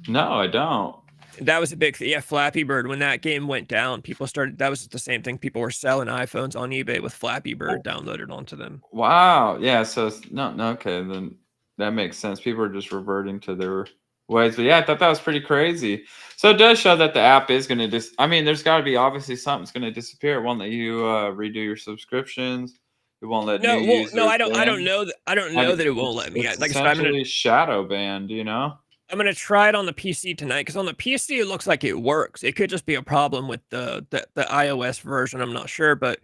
No, I don't. That was a big thing. Yeah, Flappy Bird. When that game went down, people started. That was the same thing. People were selling iPhones on eBay with Flappy Bird downloaded onto them. Wow. Yeah. So no. Okay. Then that makes sense. People are just reverting to their ways. But yeah, I thought that was pretty crazy. So it does show that the app is going to I mean, there's got to be obviously something's going to disappear. It won't let you redo your subscriptions. It won't let No, new well, users no, I don't in. know that. I don't know that it won't let me. It's Like I said, I'm essentially shadow banned. You know. gonna try it on the PC tonight because on the PC it looks like it works. It could just be a problem with the iOS version. I'm not sure, but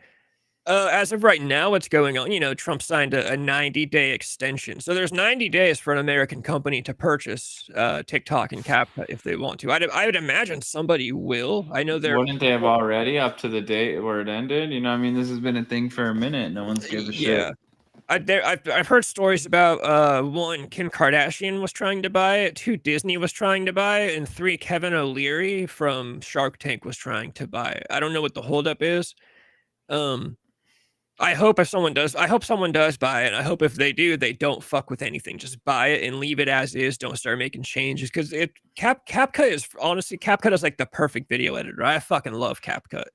as of right now, what's going on? You know, Trump signed a 90-day extension, so there's 90 days for an American company to purchase TikTok and CapCut if they want to. I would imagine somebody will. I know they're. Wouldn't they have already up to the date where it ended? You know, I mean, this has been a thing for a minute. No one's given a shit. I've heard stories about one, Kim Kardashian was trying to buy it, two, Disney was trying to buy it, and three, Kevin O'Leary from Shark Tank was trying to buy it. I don't know what the holdup is. I hope someone does buy it. And I hope if they do, they don't fuck with anything. Just buy it and leave it as is. Don't start making changes because CapCut is like the perfect video editor. I fucking love CapCut.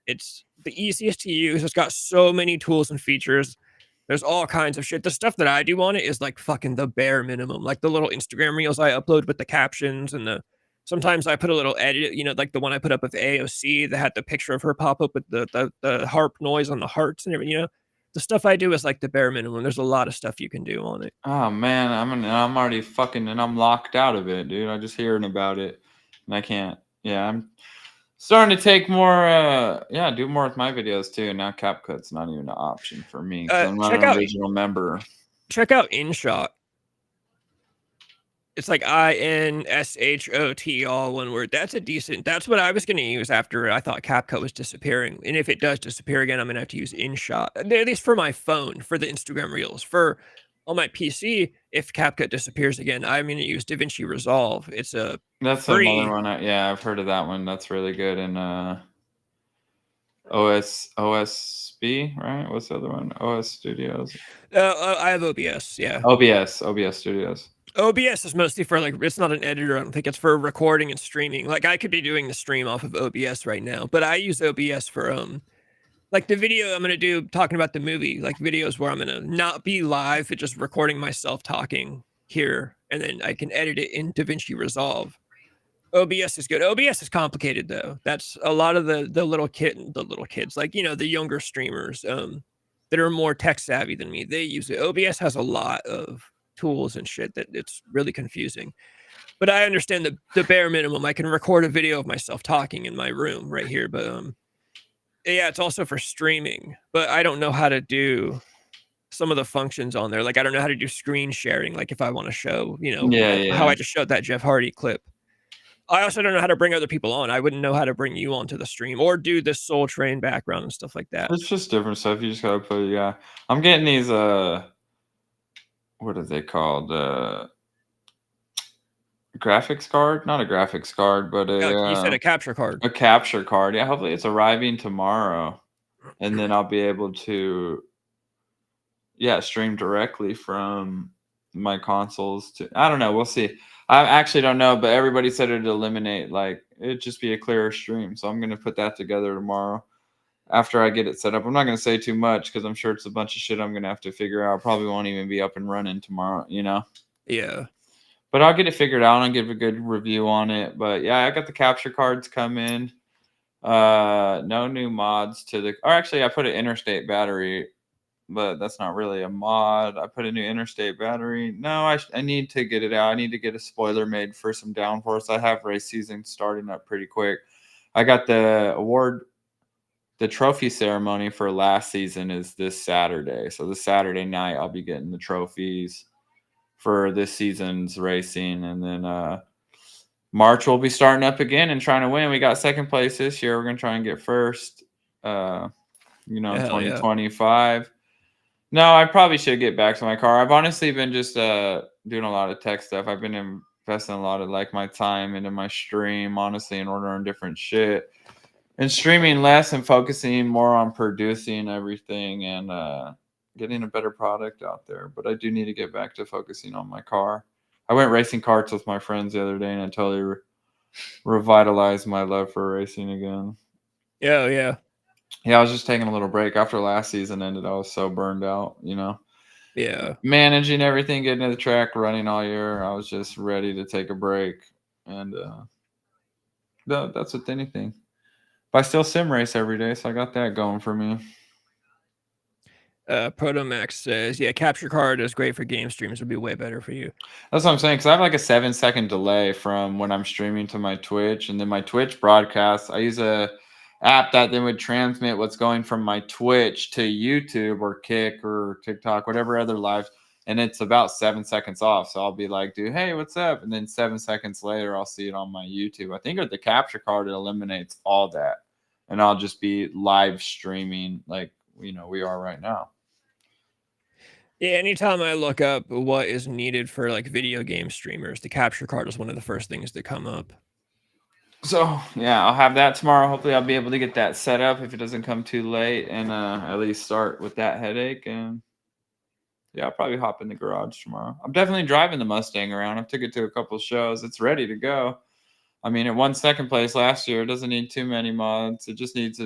It's the easiest to use. It's got so many tools and features. There's all kinds of shit. The stuff that I do on it is like fucking the bare minimum. Like the little Instagram reels I upload with the captions and sometimes I put a little edit, you know, like the one I put up with AOC that had the picture of her pop up with the harp noise on the hearts and everything, you know. The stuff I do is like the bare minimum. There's a lot of stuff you can do on it. Oh man, I'm already fucking and I'm locked out of it, dude. I'm just hearing about it and I can't. Yeah, I'm starting to take more do more with my videos too. Now CapCut's not even an option for me because I'm not an original member. Check out InShot. It's like INSHOT, all one word. That's what I was going to use after I thought CapCut was disappearing. And if it does disappear again, I'm going to have to use InShot. At least for my phone, for the Instagram reels. For On my PC, if CapCut disappears again, I'm going to use DaVinci Resolve. It's a That's free. another one. Yeah, I've heard of that one. That's really good. And OSB, right? What's the other one? OS Studios. I have OBS. Yeah. OBS Studios. OBS is mostly for like, it's not an editor. I don't think it's for recording and streaming. Like I could be doing the stream off of OBS right now, but I use OBS for like the video I'm gonna do talking about the movie, like videos where I'm gonna not be live, but just recording myself talking here, and then I can edit it in DaVinci Resolve. OBS is good. OBS is complicated though. That's a lot of the little kids, like the younger streamers that are more tech savvy than me. They use it. OBS has a lot of tools and shit that it's really confusing. But I understand the bare minimum. I can record a video of myself talking in my room right here, but yeah, it's also for streaming. But I don't know how to do some of the functions on there. Like I don't know how to do screen sharing. Like if I want to show, how I just showed that Jeff Hardy clip. I also don't know how to bring other people on. I wouldn't know how to bring you onto the stream or do the Soul Train background and stuff like that. It's just different stuff. You just gotta put. Yeah, I'm getting these. What are they called? Graphics card? Not a graphics card, but You said a capture card. A capture card. Yeah, hopefully it's arriving tomorrow, and then I'll be able to, stream directly from my consoles to. I don't know. We'll see. I actually don't know, but everybody said it'd eliminate, like, it'd just be a clearer stream. So I'm gonna put that together tomorrow after I get it set up. I'm not gonna say too much because I'm sure it's a bunch of shit I'm gonna have to figure out. Probably won't even be up and running tomorrow. Yeah. But I'll get it figured out and give a good review on it. But yeah, I got the capture cards come in. No new mods or actually I put an interstate battery, but that's not really a mod. I put a new interstate battery. No, I need to get it out. I need to get a spoiler made for some downforce. I have race season starting up pretty quick. I got the trophy ceremony for last season is this Saturday. So this Saturday night, I'll be getting the trophies for this season's racing. And then March we'll be starting up again and trying to win. We got second place this year. We're going to try and get first, in 2025. No, I probably should get back to my car. I've honestly been just doing a lot of tech stuff. I've been investing a lot of like my time into my stream, honestly, and ordering different shit. And streaming less and focusing more on producing everything and getting a better product out there. But I do need to get back to focusing on my car. I went racing karts with my friends the other day, and I totally revitalized my love for racing again. Yeah. Yeah, I was just taking a little break after last season ended. I was so burned out, Yeah. Managing everything, getting to the track, running all year. I was just ready to take a break. And that's with anything. But I still sim race every day, so I got that going for me. Protomax says, yeah, capture card is great for game streams. Would be way better for you. That's what I'm saying, because I have like a 7-second delay from when I'm streaming to my Twitch, and then my Twitch broadcast. I use a app that then would transmit what's going from my Twitch to YouTube or Kick or TikTok, whatever other live, and it's about 7 seconds off. So I'll be like, dude, hey, what's up? And then 7 seconds later, I'll see it on my YouTube. I think with the capture card, it eliminates all that, and I'll just be live streaming like we are right now. Yeah, anytime I look up what is needed for like video game streamers, the capture card is one of the first things that come up. So yeah, I'll have that tomorrow. Hopefully I'll be able to get that set up if it doesn't come too late, and at least start with that headache. And yeah, I'll probably hop in the garage tomorrow. I'm definitely driving the Mustang around. I took it to a couple shows. It's ready to go. I mean, it won second place last year. It doesn't need too many mods. It just needs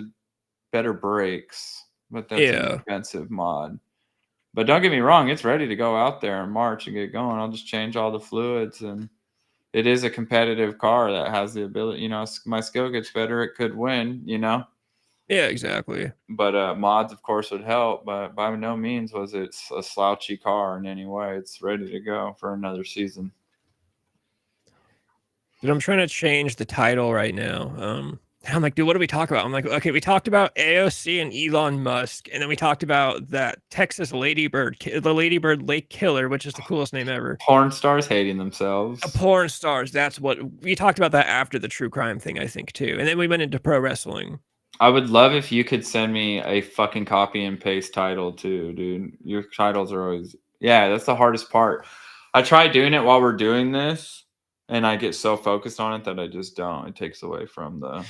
better brakes, but that's an expensive mod. But don't get me wrong, it's ready to go out there in March and get going. I'll just change all the fluids, and it is a competitive car that has the ability, my skill gets better, it could win, Yeah, exactly. But mods, of course, would help, but by no means was it a slouchy car in any way. It's ready to go for another season. Dude, I'm trying to change the title right now. I'm like, dude, what do we talk about? I'm like, okay, we talked about AOC and Elon Musk, and then we talked about that Texas Ladybird, the Ladybird Lake Killer, which is the coolest name ever. Porn stars hating themselves. Porn stars. That's what we talked about that after the true crime thing, I think, too. And then we went into pro wrestling. I would love if you could send me a fucking copy and paste title too, dude. Your titles are always Yeah, that's the hardest part. I try doing it while we're doing this, and I get so focused on it that I just don't. It takes away from the. It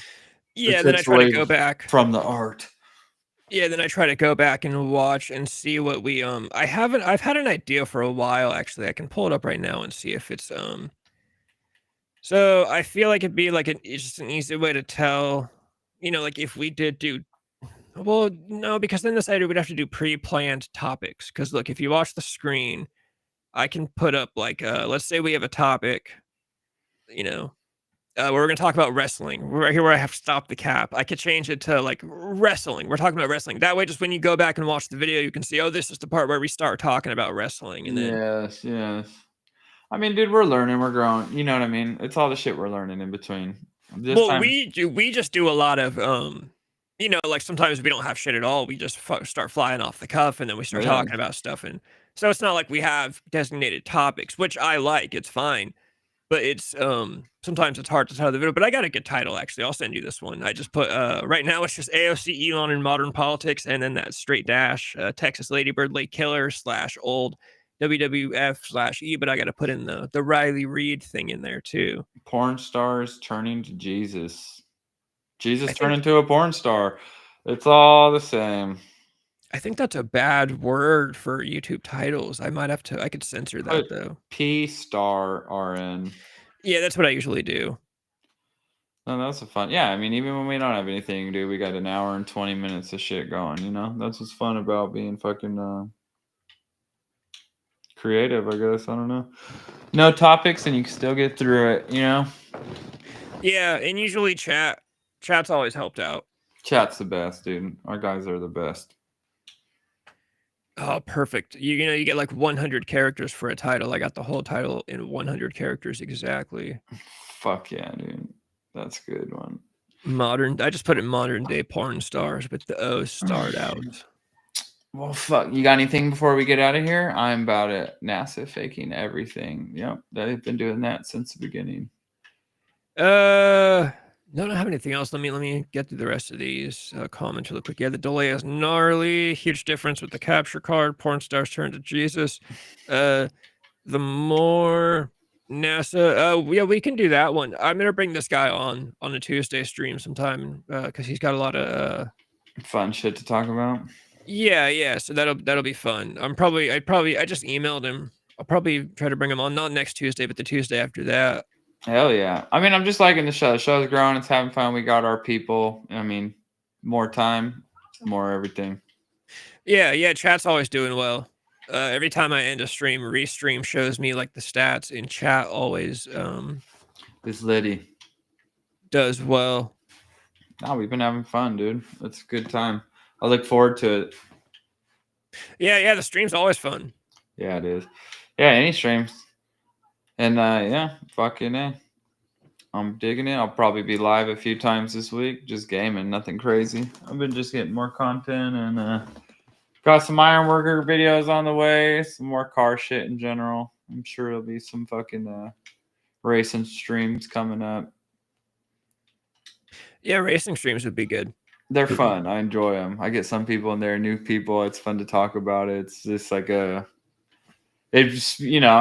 Yeah, then I takes try to away go back. from the art. Yeah, then I try to go back and watch and see what we I've had an idea for a while actually. I can pull it up right now and see if it's so I feel like it'd be like it's just an easy way to tell, like if we did do well, no, because then this idea we'd have to do pre-planned topics. Because look, if you watch the screen, I can put up like let's say we have a topic, you know, where we're gonna talk about wrestling. Right here where I have stopped the cap. I could change it to like wrestling. We're talking about wrestling. That way, just when you go back and watch the video, you can see, oh, this is the part where we start talking about wrestling. And then Yes, yes. I mean, dude, we're learning, we're growing. You know what I mean? It's all the shit we're learning in between. This well, time, we just do a lot of like sometimes we don't have shit at all. We just start flying off the cuff and then we start yeah, talking about stuff. And so it's not like we have designated topics, which I like. It's fine. But it's sometimes it's hard to tell the video. But I got a good title actually. I'll send you this one. I just put right now it's just AOC Elon in modern politics, and then that straight dash Texas Ladybird Lake Killer / old WWF / E. But I got to put in the Riley Reid thing in there too. porn stars turning to Jesus. Jesus I turned think into a porn star. It's all the same. I think that's a bad word for YouTube titles. I might have to. I could censor that Put though. P star RN. Yeah, that's what I usually do. No, that's a fun. Yeah, I mean, even when we don't have anything, dude, we got an hour and 20 minutes of shit going. You know, that's what's fun about being fucking creative. I guess I don't know. No topics, and you can still get through it. You know, Yeah, and usually chat's always helped out. chat's the best, dude. Our guys are the best. Oh, perfect. You get like 100 characters for a title. I got the whole title in 100 characters exactly. Fuck yeah, dude. That's a good one. I just put it modern day porn stars, but the O starred out. Well, fuck. You got anything before we get out of here? I'm about it. NASA faking everything. Yep, they've been doing that since the beginning. No, I don't have anything else. Let me get through the rest of these comments real quick. Yeah, the delay is gnarly. Huge difference with the capture card. Porn stars turn to Jesus. The more NASA. Yeah, we can do that one. I'm gonna bring this guy on a Tuesday stream sometime because he's got a lot of Fun shit to talk about. yeah. So that'll be fun. I just emailed him. I'll probably try to bring him on not next Tuesday, but the Tuesday after that. Hell yeah. I mean, I'm just liking the show. The show's growing. It's having fun. We got our people. I mean, more time, more everything. Yeah. Chat's always doing well. Every time I end a stream, restream shows me like the stats, and chat always This lady. does well. No, we've been having fun, dude. It's a good time. I look forward to it. Yeah. The stream's always fun. Yeah, it is. Yeah, any streams. And yeah, fucking A. I'm digging it. I'll probably be live a few times this week, just gaming, nothing crazy. I've been just getting more content and got some Ironworker videos on the way, some more car shit in general. I'm sure there'll be some fucking racing streams coming up. Yeah, racing streams would be good. They're fun. I enjoy them. I get some people in there, new people. It's fun to talk about it. It's just like I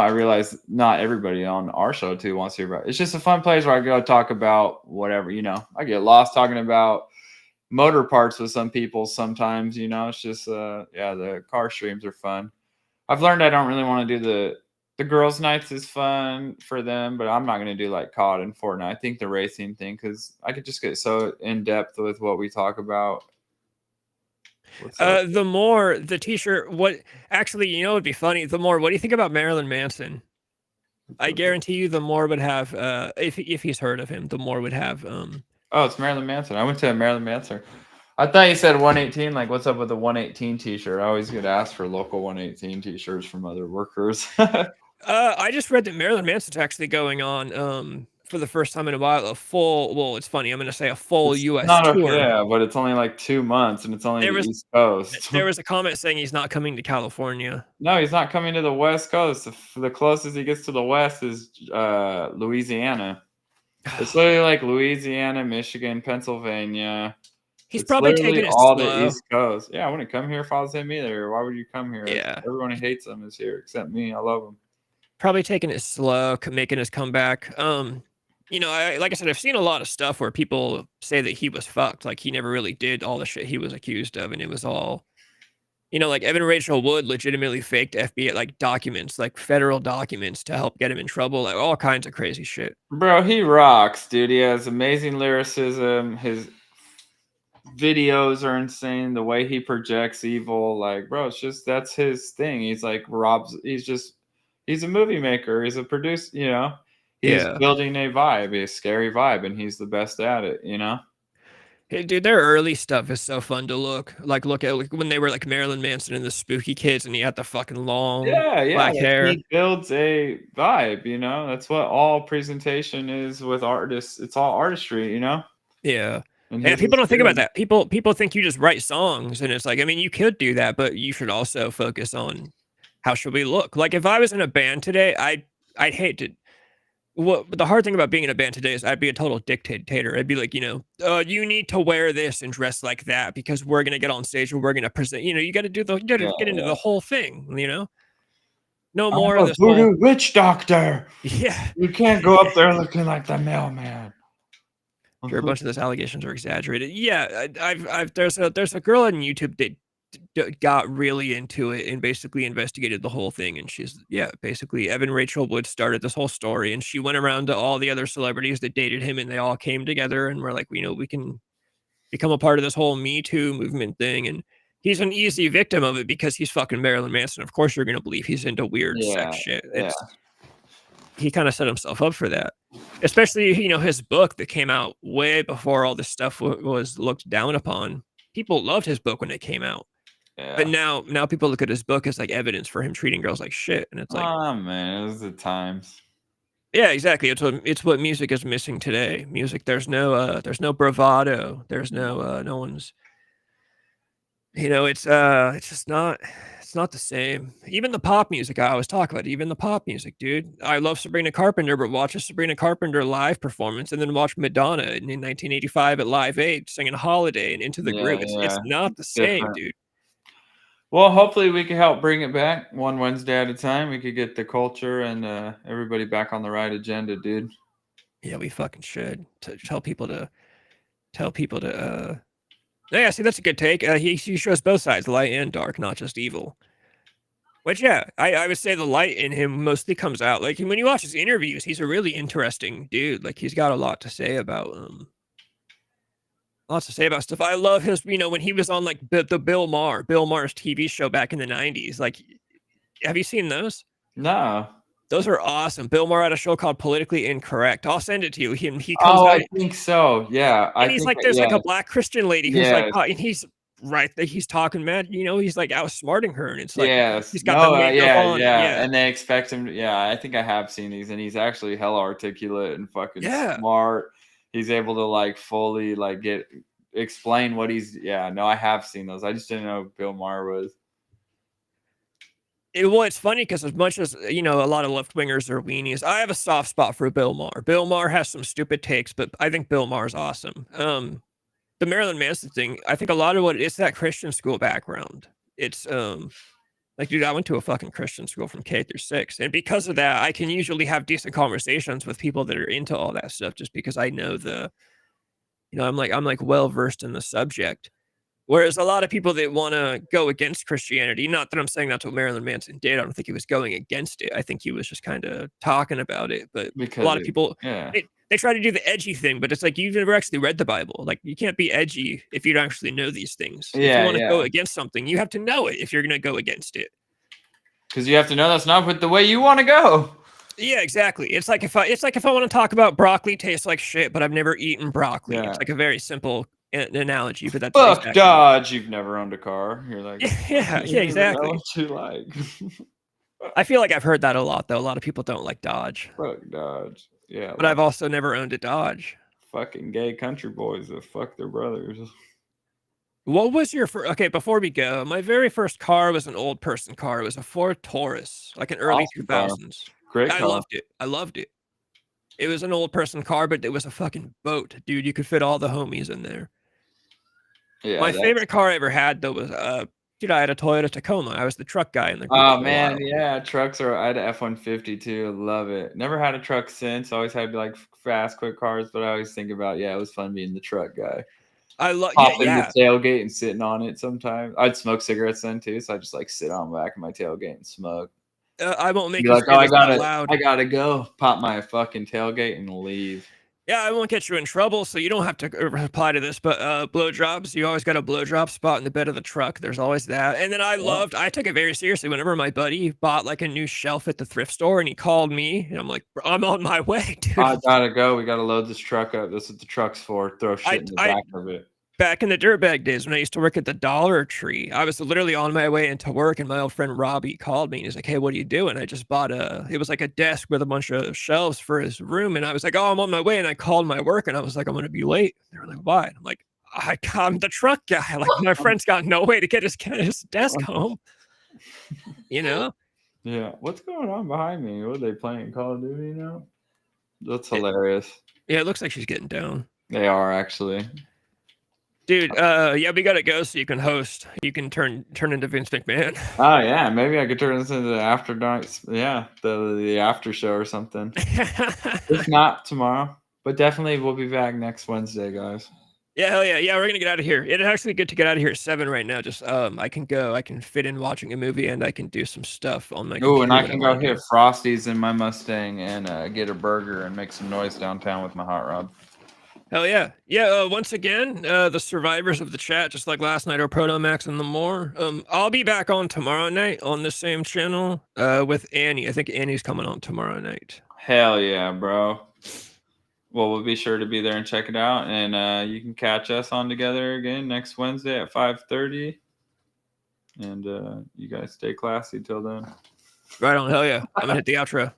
realize not everybody on our show too wants to hear about it. It's just a fun place where I go talk about whatever, I get lost talking about motor parts with some people sometimes, it's just, the car streams are fun. I've learned I don't really want to do the girls' nights is fun for them, but I'm not going to do like COD and Fortnite. I think the racing thing, because I could just get so in depth with what we talk about. The more the t-shirt, what actually, it'd be funny. The more, what do you think about Marilyn Manson? I guarantee you, the more would have, if he's heard of him, the more would have. Oh, it's Marilyn Manson. I went to a Marilyn Manson. I thought you said 118. Like, what's up with the 118 t-shirt? I always get asked for local 118 t-shirts from other workers. I just read that Marilyn Manson's actually going on, for the first time in a while, a full. Well, it's funny. I'm going to say a full U.S. tour. Yeah, but it's only like 2 months, and it's only the East Coast. There was a comment saying he's not coming to California. No, he's not coming to the West Coast. The closest he gets to the West is Louisiana. It's literally like Louisiana, Michigan, Pennsylvania, He's It's probably literally taking it all the slow. East Coast. Yeah, I wouldn't come here if I was him either. Why would you come here? Yeah. Everyone who hates him is here except me. I love him. Probably taking it slow, making his comeback. Like I said, I've seen a lot of stuff where people say that he was fucked, like he never really did all the shit he was accused of, and it was all, like Evan Rachel Wood legitimately faked FBI like documents, like federal documents to help get him in trouble, like all kinds of crazy shit. Bro, he rocks, dude. He has amazing lyricism. His videos are insane. The way he projects evil, like, bro, it's just that's his thing. He's like he's a movie maker. He's a producer. He's Yeah. building a vibe, a scary vibe, and he's the best at it. Hey, dude, their early stuff is so fun to look. Like, look at when they were like Marilyn Manson and the Spooky Kids, and he had the fucking long Yeah, black hair. he builds a vibe. That's what all presentation is with artists. It's all artistry. Yeah. And And his people is don't think about good. that. People think you just write songs, and it's like, I mean, you could do that, but you should also focus on how should we look. Like, if I was in a band today, I'd hate to. What the hard thing about being in a band today is I'd be a total dictator. I'd be like, you need to wear this and dress like that because we're gonna get on stage and we're gonna present. You got to you got to Yeah, get into the whole thing. No more I'm of a this whole. voodoo witch doctor. Yeah. You can't go up there looking like the mailman. Sure, a bunch of those allegations are exaggerated. Yeah, I've there's a girl on YouTube that got really into it and basically investigated the whole thing, and basically Evan Rachel Wood started this whole story, and she went around to all the other celebrities that dated him, and they all came together and were like, we can become a part of this whole Me Too movement thing, and he's an easy victim of it because he's fucking Marilyn Manson. Of course, you're gonna believe he's into weird Yeah, sex shit. yeah. He kind of set himself up for that. Especially, his book that came out way before all this stuff was looked down upon. People loved his book when it came out. But Yeah. now people look at his book as like evidence for him treating girls like shit. And it's like, Oh man, it was the times. yeah, exactly. It's what music is missing today. Music, there's no bravado. There's no one's, it's just not, it's not the same. Even the pop music I always talk about, even the pop music, dude. I love Sabrina Carpenter, but watch a Sabrina Carpenter live performance and then watch Madonna in 1985 at Live Aid singing Holiday and Into the Groove. It's not the same, Different. dude. Well, hopefully we can help bring it back one Wednesday at a time. We could get the culture and everybody back on the right agenda, dude. Yeah, we fucking should tell people to yeah, see, that's a good take. He shows both sides, light and dark, not just evil. Which, yeah, I would say the light in him mostly comes out. Like, when you watch his interviews, he's a really interesting dude. Like, he's got a lot to say about stuff. I love his, when he was on like the Bill Maher's TV show back in the 90s. Like, have you seen those? No. Those are awesome. Bill Maher had a show called Politically Incorrect. I'll send it to you. He comes Oh, out. I think so. Yeah. And he's like, there's like a black Christian lady who's like, Yes. and he's right there. He's talking mad, he's like outsmarting her. And it's like, Yes. he's got the makeup on. Yeah. And they expect him. Yeah. I think I have seen these, and he's actually hella articulate and fucking smart. He's able to like fully like explain what he's. Yeah. No, I have seen those. I just didn't know who Bill Maher was. It's funny because as much as, a lot of left-wingers are weenies, I have a soft spot for Bill Maher. Bill Maher has some stupid takes, but I think Bill Maher's awesome. The Marilyn Manson thing, I think a lot of it's that Christian school background. It's, like, dude, I went to a fucking Christian school from K through 6. And because of that, I can usually have decent conversations with people that are into all that stuff just because I know I'm like well-versed in the subject. Whereas a lot of people that want to go against Christianity, not that I'm saying that's what Marilyn Manson did. I don't think he was going against it. I think he was just kind of talking about it. But a lot of people, they try to do the edgy thing, but it's like, you've never actually read the Bible. Like, you can't be edgy if you don't actually know these things. If you want to go against something, you have to know it if you're going to go against it. Because you have to know that's not with the way you want to go. Yeah, exactly. It's like if I want to talk about broccoli tastes like shit, but I've never eaten broccoli. Yeah. It's like a very simple analogy, but that's fuck exactly Dodge. You've never owned a car. You're like, yeah, exactly. What you like? I feel like I've heard that a lot, though. A lot of people don't like Dodge. Fuck Dodge. Yeah, but I've also never owned a Dodge. Fucking gay country boys that fuck their brothers. What was your first? Okay, before we go, my very first car was an old person car. It was a Ford Taurus, like an early 2000s. Great car. I loved it. It was an old person car, but it was a fucking boat, dude. You could fit all the homies in there. Yeah. My favorite car I ever had though was dude, I had a Toyota Tacoma. I was the truck guy in the group. Oh for a man, while. yeah, trucks are. I had a F-150 too. Love it. Never had a truck since. Always had like fast, quick cars, but I always think about it was fun being the truck guy. I love Hopping yeah. the tailgate and sitting on it sometimes. I'd smoke cigarettes then too, so I just like sit on the back of my tailgate and smoke. I won't make Be you like, say oh, this out loud. I gotta go. Pop my fucking tailgate and leave. Yeah, I won't get you in trouble, so you don't have to reply to this. But blowjobs, you always got a blowjob spot in the bed of the truck. There's always that. And then I took it very seriously. Whenever my buddy bought like a new shelf at the thrift store, and he called me, and I'm like, I'm on my way, dude. I gotta go. We gotta load this truck up. That's what the truck's for. Throw shit in the back of it. Back in the dirtbag days when I used to work at the Dollar Tree, I was literally on my way into work, and my old friend Robbie called me and he's like, "Hey, what are you doing?" I just bought it was like a desk with a bunch of shelves for his room, and I was like, "Oh, I'm on my way," and I called my work, and I was like, "I'm gonna be late." They were like, "Why?" And I'm like, I'm the truck guy. Like my friend's got no way to get his desk home. You know? Yeah. What's going on behind me? What are they playing? Call of Duty now? That's hilarious. Yeah, it looks like she's getting down. They are actually. Dude, yeah, we gotta go so you can host. You can turn into Vince McMahon. Oh yeah, maybe I could turn this into the after nights. Yeah, the after show or something. If not tomorrow, but definitely we'll be back next Wednesday, guys. Yeah, hell yeah, yeah. We're gonna get out of here. It's actually good to get out of here at 7 right now. Just I can go. I can fit in watching a movie, and I can do some stuff on my. Oh, and I computer can that go wanna hit Frosties in my Mustang and get a burger and make some noise downtown with my hot rod. Hell yeah. Yeah, once again, the survivors of the chat, just like last night, are Protomax and the more. I'll be back on tomorrow night on the same channel with Annie. I think Annie's coming on tomorrow night. Hell yeah, bro. Well, we'll be sure to be there and check it out. And you can catch us on together again next Wednesday at 5:30. And you guys stay classy till then. Right on, hell yeah. I'm gonna hit the outro.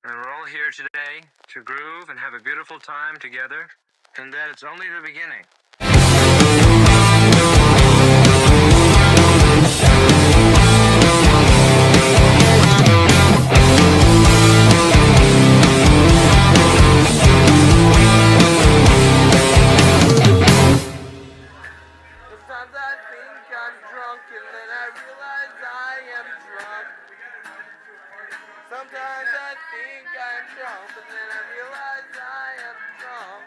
And we're all here today to groove and have a beautiful time together, and that it's only the beginning. Sometimes I think I'm drunk, and then I realize I am drunk. Sometimes I think I'm drunk, but then I realize I am drunk.